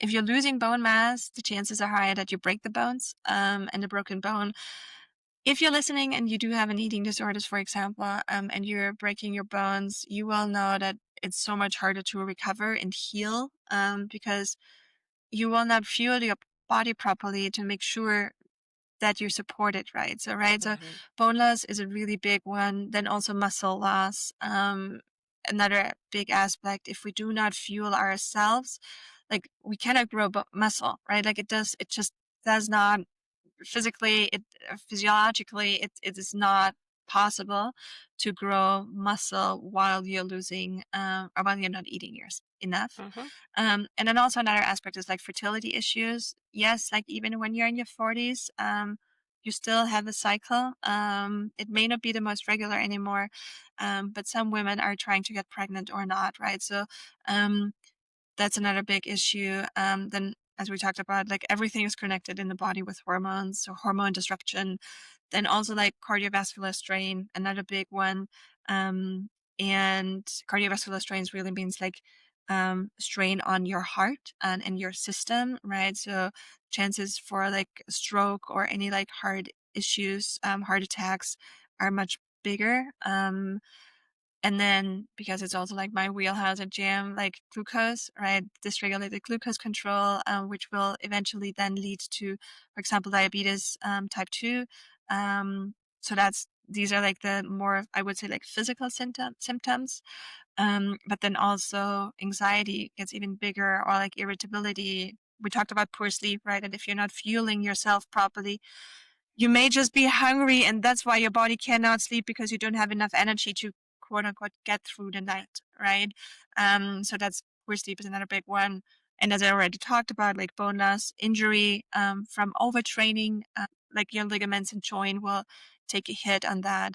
if you're losing bone mass, the chances are higher that you break the bones, and the broken bone, if you're listening and you do have an eating disorders, for example, and you're breaking your bones, you will know that it's so much harder to recover and heal, because you will not fuel your body properly to make sure that you're supported, right? So Right. bone loss is a really big one. Then also muscle loss. Another big aspect, if we do not fuel ourselves, like we cannot grow muscle, right? Like it just does not physically, physiologically, it is not possible to grow muscle while you're losing, or while you're not eating yours enough. Uh-huh. And then also another aspect is like fertility issues. Yes, like even when you're in your 40s, you still have a cycle. It may not be the most regular anymore, but some women are trying to get pregnant or not, right? So um, that's another big issue. Then, as we talked about, like everything is connected in the body with hormones, so hormone disruption. Then also like cardiovascular strain, another big one. Um, and cardiovascular strains really means like strain on your heart and your system, right? So chances for like stroke or any like heart issues, heart attacks are much bigger. And then because it's also like my wheelhouse at gym, like glucose, right? Dysregulated glucose control, which will eventually then lead to, for example, diabetes type 2. So these are like the more, I would say, like physical symptoms. But then also anxiety gets even bigger, or like irritability. We talked about poor sleep, right? And if you're not fueling yourself properly, you may just be hungry, and that's why your body cannot sleep, because you don't have enough energy to quote unquote get through the night, right? So that's poor sleep is another big one. And as I already talked about, like bone loss, injury from overtraining, like your ligaments and joint will take a hit on that.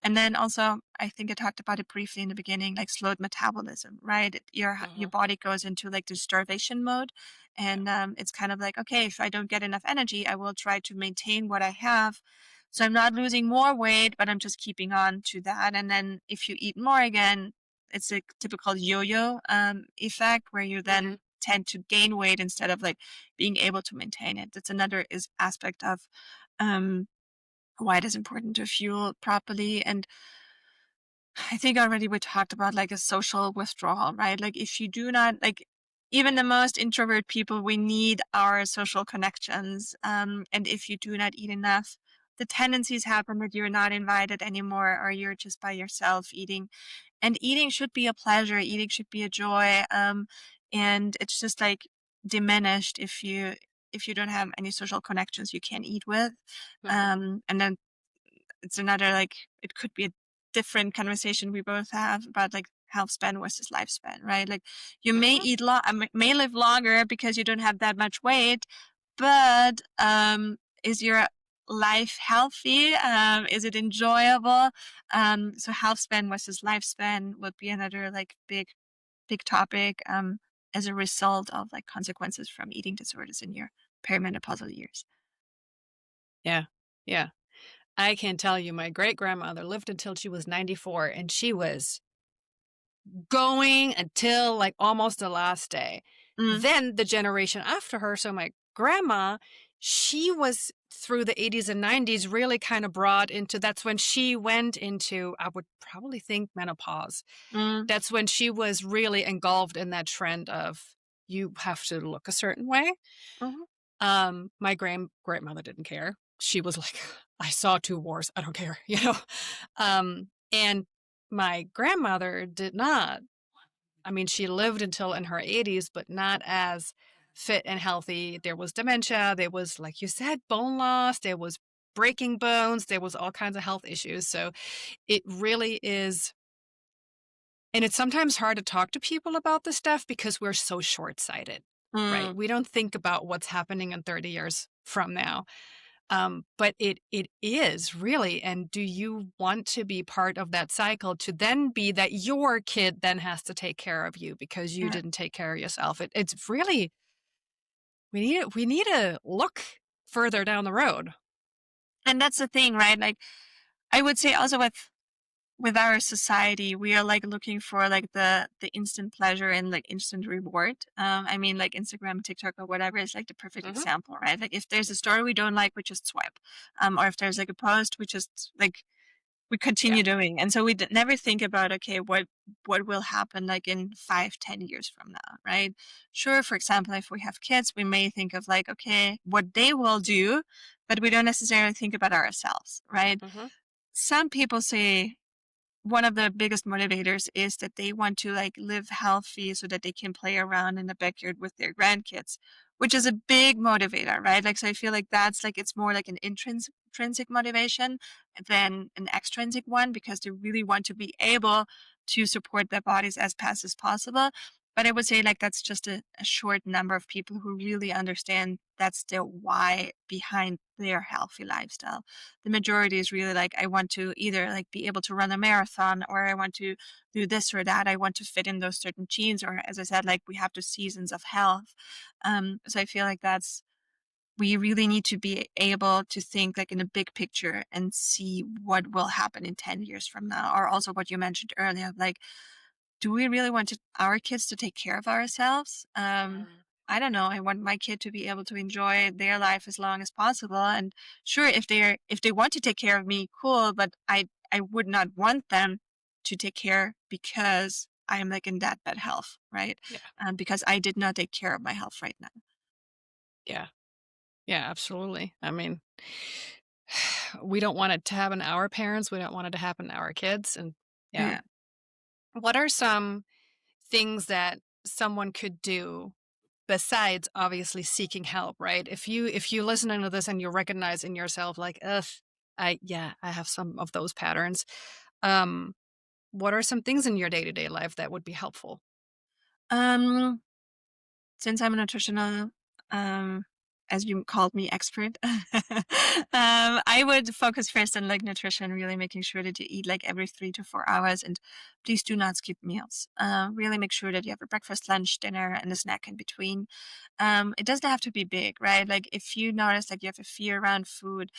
And then also, I think I talked about it briefly in the beginning, like slowed metabolism, right? Your Hmm. body goes into like the starvation mode, Yeah. and it's kind of like, okay, if I don't get enough energy, I will try to maintain what I have, so I'm not losing more weight, but I'm just keeping on to that. And then if you eat more again, it's a typical yo-yo effect where you Hmm. then tend to gain weight instead of like being able to maintain it. That's another is aspect of um, why it is important to fuel properly. And I think already we talked about like a social withdrawal, right? Like if you do not like even the Yeah. most introvert people, we need our social connections. And if you do not eat enough, the tendencies happen that you're not invited anymore, or you're just by yourself eating. And eating should be a pleasure. Eating should be a joy. And it's just like diminished if you don't have any social connections you can eat with. Hmm. And then it's another like it could be a different conversation we both have about like health span versus lifespan, right? Like you may Hmm. eat may live longer because you don't have that much weight, but is your life healthy? Is it enjoyable? So health span versus lifespan would be another like big topic as a result of like consequences from eating disorders in your perimenopausal years. Yeah. Yeah. I can tell you, my great grandmother lived until she was 94, and she was going until like almost the last day. Mm, Then the generation after her, so my grandma, she was through the 80s and 90s really kind of brought into that's when she went into, I would probably think, menopause. mm, That's when she was really engulfed in that trend of you have to look a certain way. mhm, My grandmother didn't care. She was like, I saw two wars. I don't care, you know? And my grandmother did not. I mean, she lived until in her 80s, but not as fit and healthy. There was dementia. There was, like you said, bone loss. There was breaking bones. There was all kinds of health issues. So it really is. And it's sometimes hard to talk to people about this stuff because we're so short sighted, right? mm. We don't think about what's happening in 30 years from now. But it is really. And do you want to be part of that cycle to then be that your kid then has to take care of you because you Yeah. didn't take care of yourself? It's really we need to look further down the road. And that's the thing, right? Like I would say also with our society, we are like looking for like the instant pleasure and like instant reward. I mean, like Instagram, TikTok, or whatever is like the perfect Hmm. example, right? Like if there's a story we don't like, we just swipe. Or if there's like a post, we just like we Yeah. continue doing. And so we never think about, okay, what will happen like in 5, 10 years from now, right? Sure, for example, if we have kids, we may think of like, okay, what they will do, but we don't necessarily think about ourselves, right? Hmm. Some people say one of the biggest motivators is that they want to like live healthy so that they can play around in the backyard with their grandkids, which is a big motivator, right? Like, so I feel like that's like it's more like an intrinsic motivation than an extrinsic one, because they really want to be able to support their bodies as fast as possible. But I would say like that's just a short number of people who really understand that's the why behind their healthy lifestyle. The majority is really like I want to either like be able to run a marathon, or I want to do this or that. I want to fit in those certain genes, or as I said, like we have the seasons of health. So I feel like that's we really need to be able to think like in a big picture and see what will happen in 10 years from now, or also what you mentioned earlier, like do we really want our kids to take care of ourselves? Mhm. I don't know. I want my kid to be able to enjoy their life as long as possible. And sure, if they want to take care of me, cool. But I would not want them to take care because I am like in that bad health, right? Yeah. Because I did not take care of my health right now. Yeah. Yeah, absolutely. I mean, we don't want it to happen to our parents. We don't want it to happen to our kids. And yeah. Yeah. What are some things that someone could do besides obviously seeking help, right? If you listening to this and you recognize in yourself like, ugh, I have some of those patterns. Um, what are some things in your day-to-day life that would be helpful? Um, Since I'm a nutritional, um, as you called me, expert, I would focus first on like nutrition, really making sure that you eat like every 3 to 4 hours, and please do not skip meals. Really make sure that you have a breakfast, lunch, dinner, and a snack in between. It doesn't have to be big, right? Like if you notice that you have a fear around food,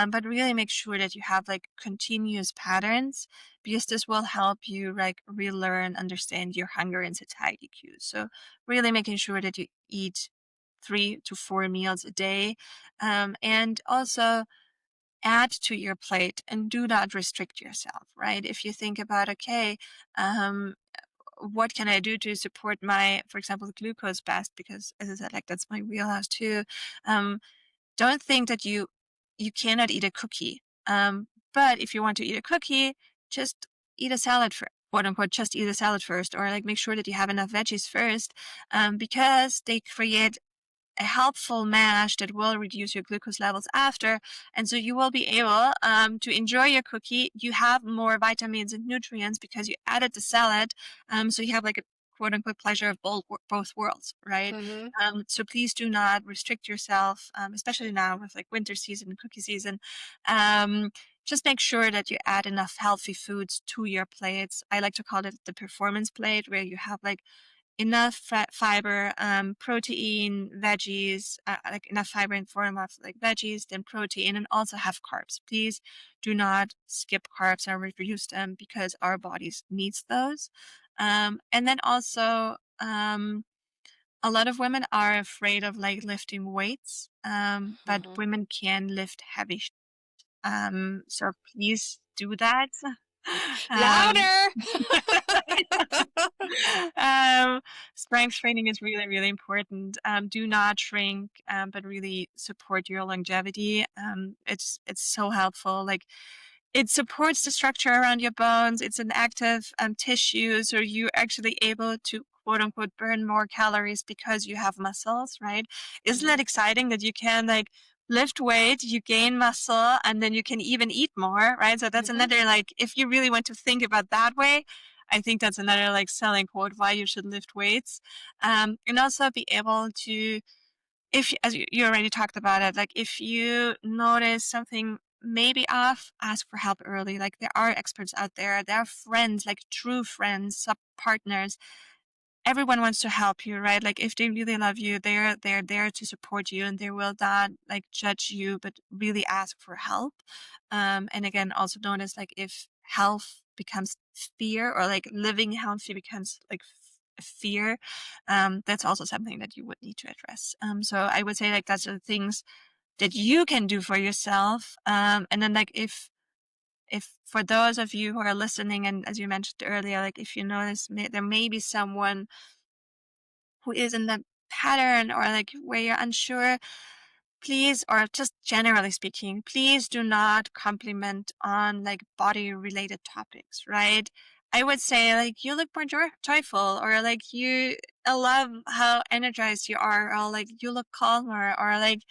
but really make sure that you have like continuous patterns, because this will help you like relearn, understand your hunger and satiety cues. So really making sure that you eat 3 to 4 meals a day, and also add to your plate and do not restrict yourself, right? If you think about, okay, um, what can I do to support my, for example, glucose best? Because as I said, like that's my wheelhouse too. Um, don't think that you cannot eat a cookie. But if you want to eat a cookie, just eat a salad for quote unquote, just eat a salad first, or like make sure that you have enough veggies first, because they create a helpful mash that will reduce your glucose levels after. And so you will be able to enjoy your cookie. You have more vitamins and nutrients because you added the salad. So you have like a quote unquote pleasure of both worlds, right? Mhm. So please do not restrict yourself, especially now with like winter season and cookie season. Um, just make sure that you add enough healthy foods to your plates. I like to call it the performance plate, where you have like enough fiber, protein, veggies, like enough fiber in form of like veggies, then protein, and also have carbs. Please do not skip carbs or reduce them because our bodies needs those. And then also, a lot of women are afraid of like lifting weights, but Mhm. women can lift heavy. So please do that. Um, Louder. um, Strength training is really, really important. Do not shrink, but really support your longevity. It's so helpful. Like it supports the structure around your bones. It's an active tissue, so you're actually able to quote unquote burn more calories because you have muscles, right? Isn't that Mhm. exciting that you can like lift weight, you gain muscle, and then you can even eat more, right? So that's Mhm. another like if you really want to think about that way, I think that's another like selling quote why you should lift weights, and also be able to if as you already talked about it, like if you notice something maybe off, ask for help early. Like there are experts out there, there are friends, like true friends, sub partners. Everyone wants to help you, right? Like if they really love you, they're there to support you, and they will not like judge you, but really ask for help. And again, also notice like if health becomes fear, or like living healthy becomes like a fear, that's also something that you would need to address. So I would say like that's the things that you can do for yourself. And then like if for those of you who are listening, and as you mentioned earlier, like if you notice there may be someone who is in that pattern, or like where you're unsure, please, or just generally speaking, please do not compliment on like body related topics, right? I would say like you look more joyful, or like I love how energized you are, or like you look calmer, or like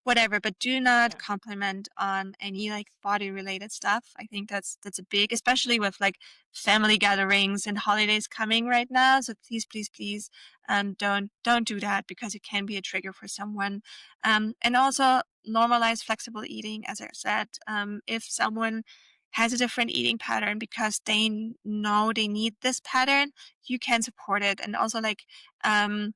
whatever, but do not Yeah. compliment on any like body related stuff. I think that's a big, especially with like family gatherings and holidays coming right now. So please, please, please, don't do that because it can be a trigger for someone. And also normalize flexible eating, as I said. If someone has a different eating pattern because they know they need this pattern, you can support it, and also like um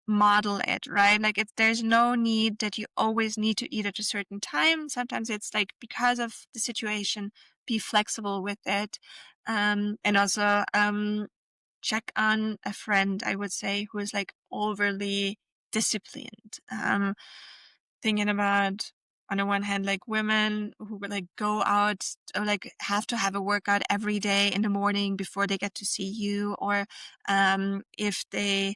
model it, right? Like it's there's no need that you always need to eat at a certain time. Sometimes it's like because of the situation, be flexible with it. And also check on a friend, I would say, who is like overly disciplined. Thinking about on the one hand, like women who would like go out or like have to have a workout every day in the morning before they get to see you, or if they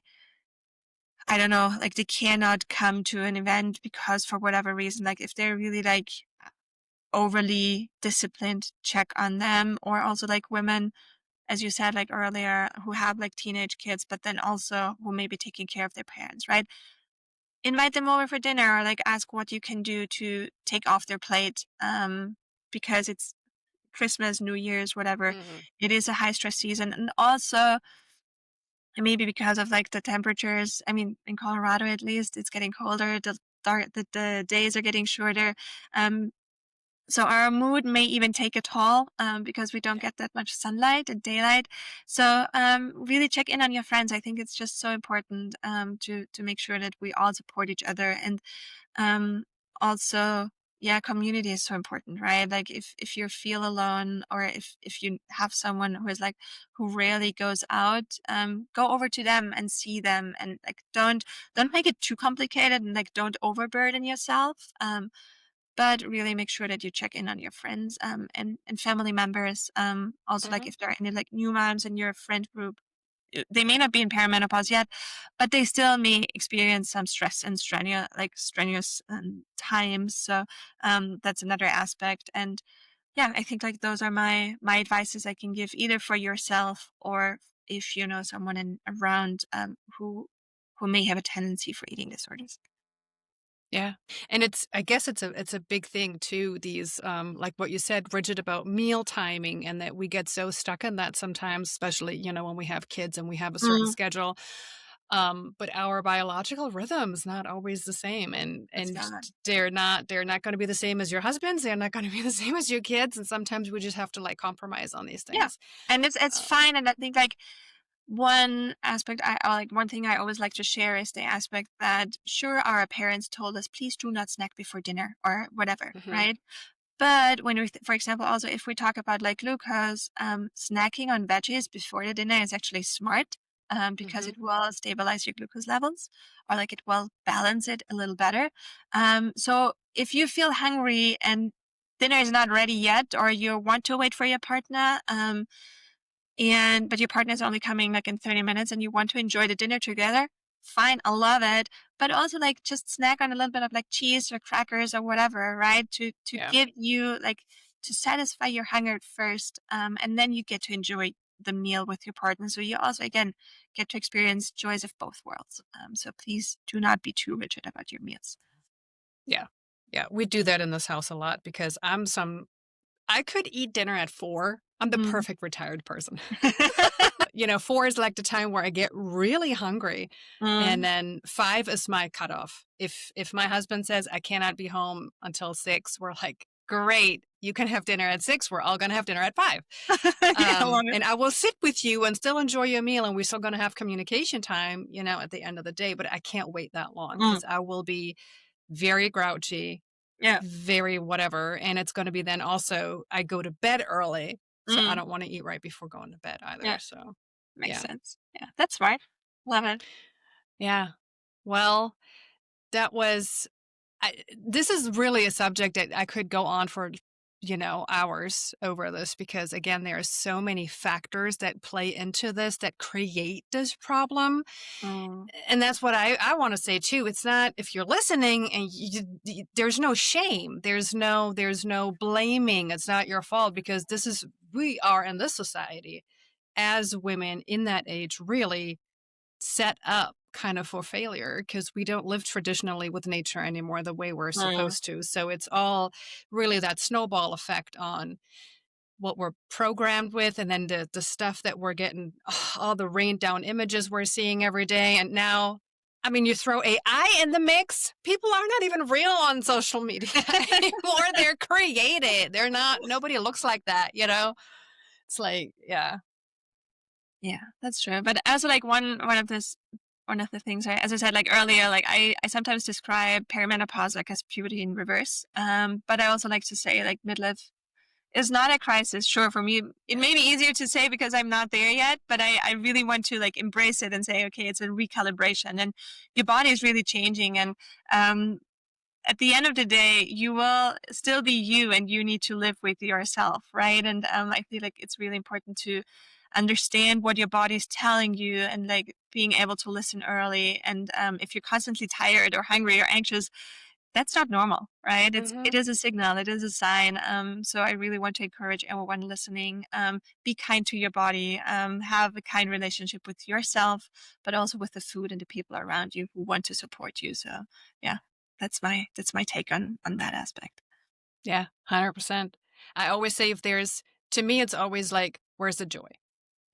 I don't know, like they cannot come to an event because for whatever reason, like if they're really like overly disciplined, check on them. Or also like women, as you said like earlier, who have like teenage kids, but then also who may be taking care of their parents, right? Invite them over for dinner or like ask what you can do to take off their plate. Because it's Christmas, New Year's, whatever. Mhm. It is a high stress season. And also maybe because of like the temperatures. I mean, in Colorado at least, it's getting colder. The days are getting shorter. Um, so our mood may even take a toll because we don't Yeah. get that much sunlight and daylight. So really check in on your friends. I think it's just so important to make sure that we all support each other. And um, also, yeah, community is so important, right? Like if you feel alone, or if you have someone who is like who rarely goes out, go over to them and see them, and like don't make it too complicated, and like don't overburden yourself. But really make sure that you check in on your friends and family members. Also, like Mhm. if there are any like new moms in your friend group, they may not be in perimenopause yet, but they still may experience some stress and strenuous times. So that's another aspect. And yeah, I think like those are my advices I can give either for yourself or if you know someone around who may have a tendency for eating disorders. Yeah. And I guess it's a big thing too, these like what you said, rigid about meal timing, and that we get so stuck in that sometimes, especially, when we have kids and we have a certain Mm, schedule. But our biological rhythm's not always the same, and it's and not. they're not going to be the same as your husband's, they're not going to be the same as your kids, and sometimes we just have to like compromise on these Yeah. things. And it's Um, fine. And I think like one aspect or like one thing I always like to share is the aspect that sure our parents told us please do not snack before dinner or whatever, mhm, right? But when for example, also if we talk about like glucose, snacking on veggies before the dinner is actually smart because mhm. it will stabilize your glucose levels or like it will balance it a little better. So if you feel hungry and dinner is not ready yet, or you want to wait for your partner, and but your partner's only coming like in 30 minutes and you want to enjoy the dinner together, fine, I love it. But also like just snack on a little bit of like cheese or crackers or whatever, right? To Yeah. give you like to satisfy your hunger at first. And then you get to enjoy the meal with your partner. So you also again get to experience joys of both worlds. So please do not be too rigid about your meals. Yeah. Yeah, we do that in this house a lot because I could eat dinner at 4. I'm the Mm. perfect retired person. 4 is like the time where I get really hungry, and Mm. then 5 is my cutoff. If my husband says I cannot be home until 6, we're like, "Great, you can have dinner at 6, we're all gonna have dinner at 5." Yeah, I love it. And I will sit with you and still enjoy your meal, and we're still gonna have communication time, at the end of the day, but I can't wait that long Mm. because I will be very grouchy, Yeah. very whatever, and it's gonna be then also I go to bed early, so I Mm. don't wanna eat right before going to bed either, Yeah. so, Makes yeah. sense. Yeah, that's smart. Love it. Yeah. Well, that was this is really a subject that I could go on for, hours over this because, again, there are so many factors that play into this that create this problem, Mm. and that's what I wanna say too. It's not if you're listening and there's no shame, there's no blaming, it's not your fault because we are in this society as women in that age really set up kind of for failure because we don't live traditionally with nature anymore the way we're Mm. supposed to. So it's all really that snowball effect on what we're programmed with, and then the stuff that we're getting, all the rain down images we're seeing every day. And now, I mean, you throw AI in the mix, people are not even real on social media anymore. They're created. They're not, nobody looks like that, you know? It's like, yeah. Yeah, that's true. But also like one of the things, as I said like earlier, like I sometimes describe perimenopause like as puberty in reverse. But I also like to say like midlife is not a crisis. Sure, for me it may be easier to say because I'm not there yet, but I really want to like embrace it and say, okay, it's a recalibration and your body is really changing. And um at the end of the day, you will still be you and you need to live with yourself, right? And I feel like it's really important to understand what your body's telling you and like being able to listen early. And if you're constantly tired or hungry or anxious, that's not normal, right? It Hmm. is a signal, it is a sign. So I really want to encourage everyone listening. Be kind to your body. Have a kind relationship with yourself, but also with the food and the people around you who want to support you. So yeah, that's my take on that aspect. Yeah, 100%. I always say, if there's, to me, it's always like, where's the joy?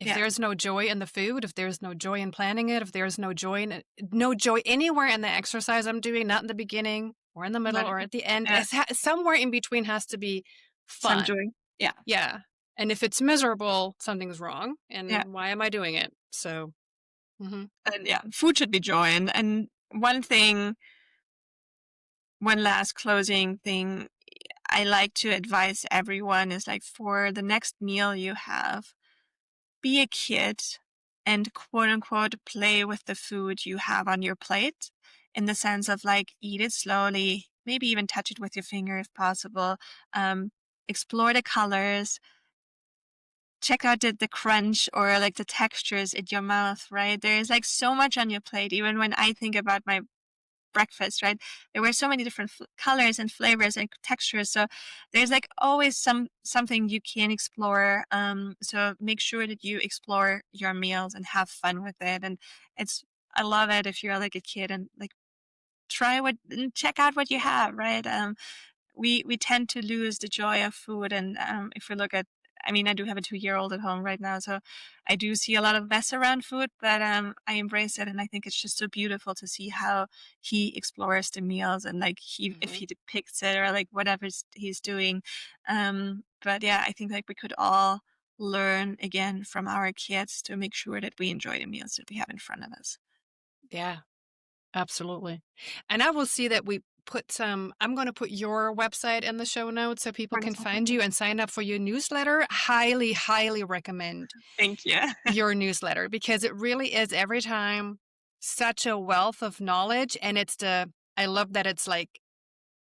If Yeah, there's no joy in the food, if there's no joy in planning it, if there's no joy in it, no joy anywhere in the exercise I'm doing, not in the beginning or in the middle let it or go. at the end, Yeah, somewhere in between has to be some fun. joy. Yeah, Yeah. And if it's miserable, something's wrong. yeah, And why am I doing it? So, mhm. and yeah, food should be joy. And one thing, one last closing thing I like to advise everyone is like for the next meal you have, be a kid and quote unquote play with the food you have on your plate in the sense of like eat it slowly, maybe even touch it with your finger if possible. Um, explore the colors, check out the crunch or like the textures in your mouth, right? There's like so much on your plate. Even when I think about my breakfast, right? There were so many different colors and flavors and textures. So there's like always something you can explore. So make sure that you explore your meals and have fun with it. And it's I love it if you're like a kid and like try what and check out what you have, right? We tend to lose the joy of food, and if we look at, I mean, I do have a 2-year-old at home right now, so I do see a lot of mess around food, but I embrace it, and I think it's just so beautiful to see how he explores the meals and like he if Mhm. he depicts it or like whatever he's doing. But yeah, I think like we could all learn again from our kids to make sure that we enjoy the meals that we have in front of us. Yeah, absolutely. And I will see that we put some, I'm going to put your website in the show notes so people can Wonderful, thank find you. you and sign up for your newsletter. Highly, highly recommend Thank you. your newsletter because it really is every time such a wealth of knowledge. And I love that it's like,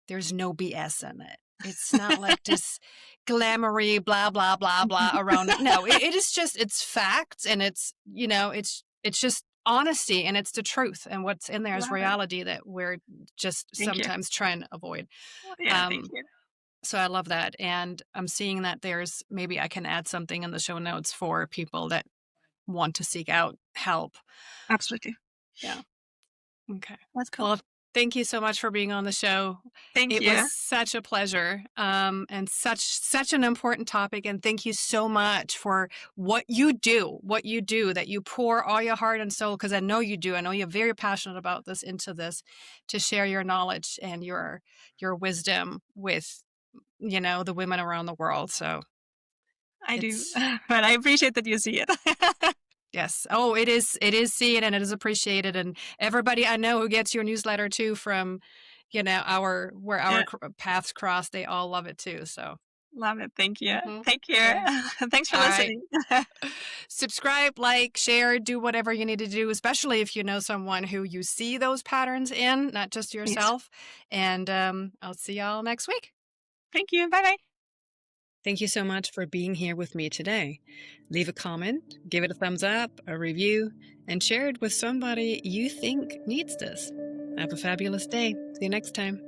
there's no BS in it. It's not like this glamoury blah, blah, blah, blah around it. No, it is just, it's facts, and it's just honesty, and it's the truth. And what's in there is Love it. reality that we're just Thank you. sometimes trying to avoid. Yeah, thank Um, you. so I love that. And I'm seeing that there's, maybe I can add something in the show notes for people that want to seek out help. Absolutely. Yeah. Okay. That's cool. Well, thank you so much for being on the show. Thank It was you. such a pleasure, and such an important topic. And thank you so much for what you do, that you pour all your heart and soul, because I know you do. I know you're very passionate about this, into this, to share your knowledge and your wisdom with, the women around the world. So I do, it's but I appreciate that you see it. yes. Oh, it is seen and it is appreciated. And everybody I know who gets your newsletter too, from, our where our Yeah, paths cross, they all love it too. So, love it. Thank you. mhm. Take care. Yeah. Thanks for All right. listening. Subscribe, like, share, do whatever you need to do, especially if you know someone who you see those patterns in, not just Please. yourself. And I'll see y'all next week. Thank you. Bye bye. Thank you so much for being here with me today. Leave a comment, give it a thumbs up, a review, and share it with somebody you think needs this. Have a fabulous day. See you next time.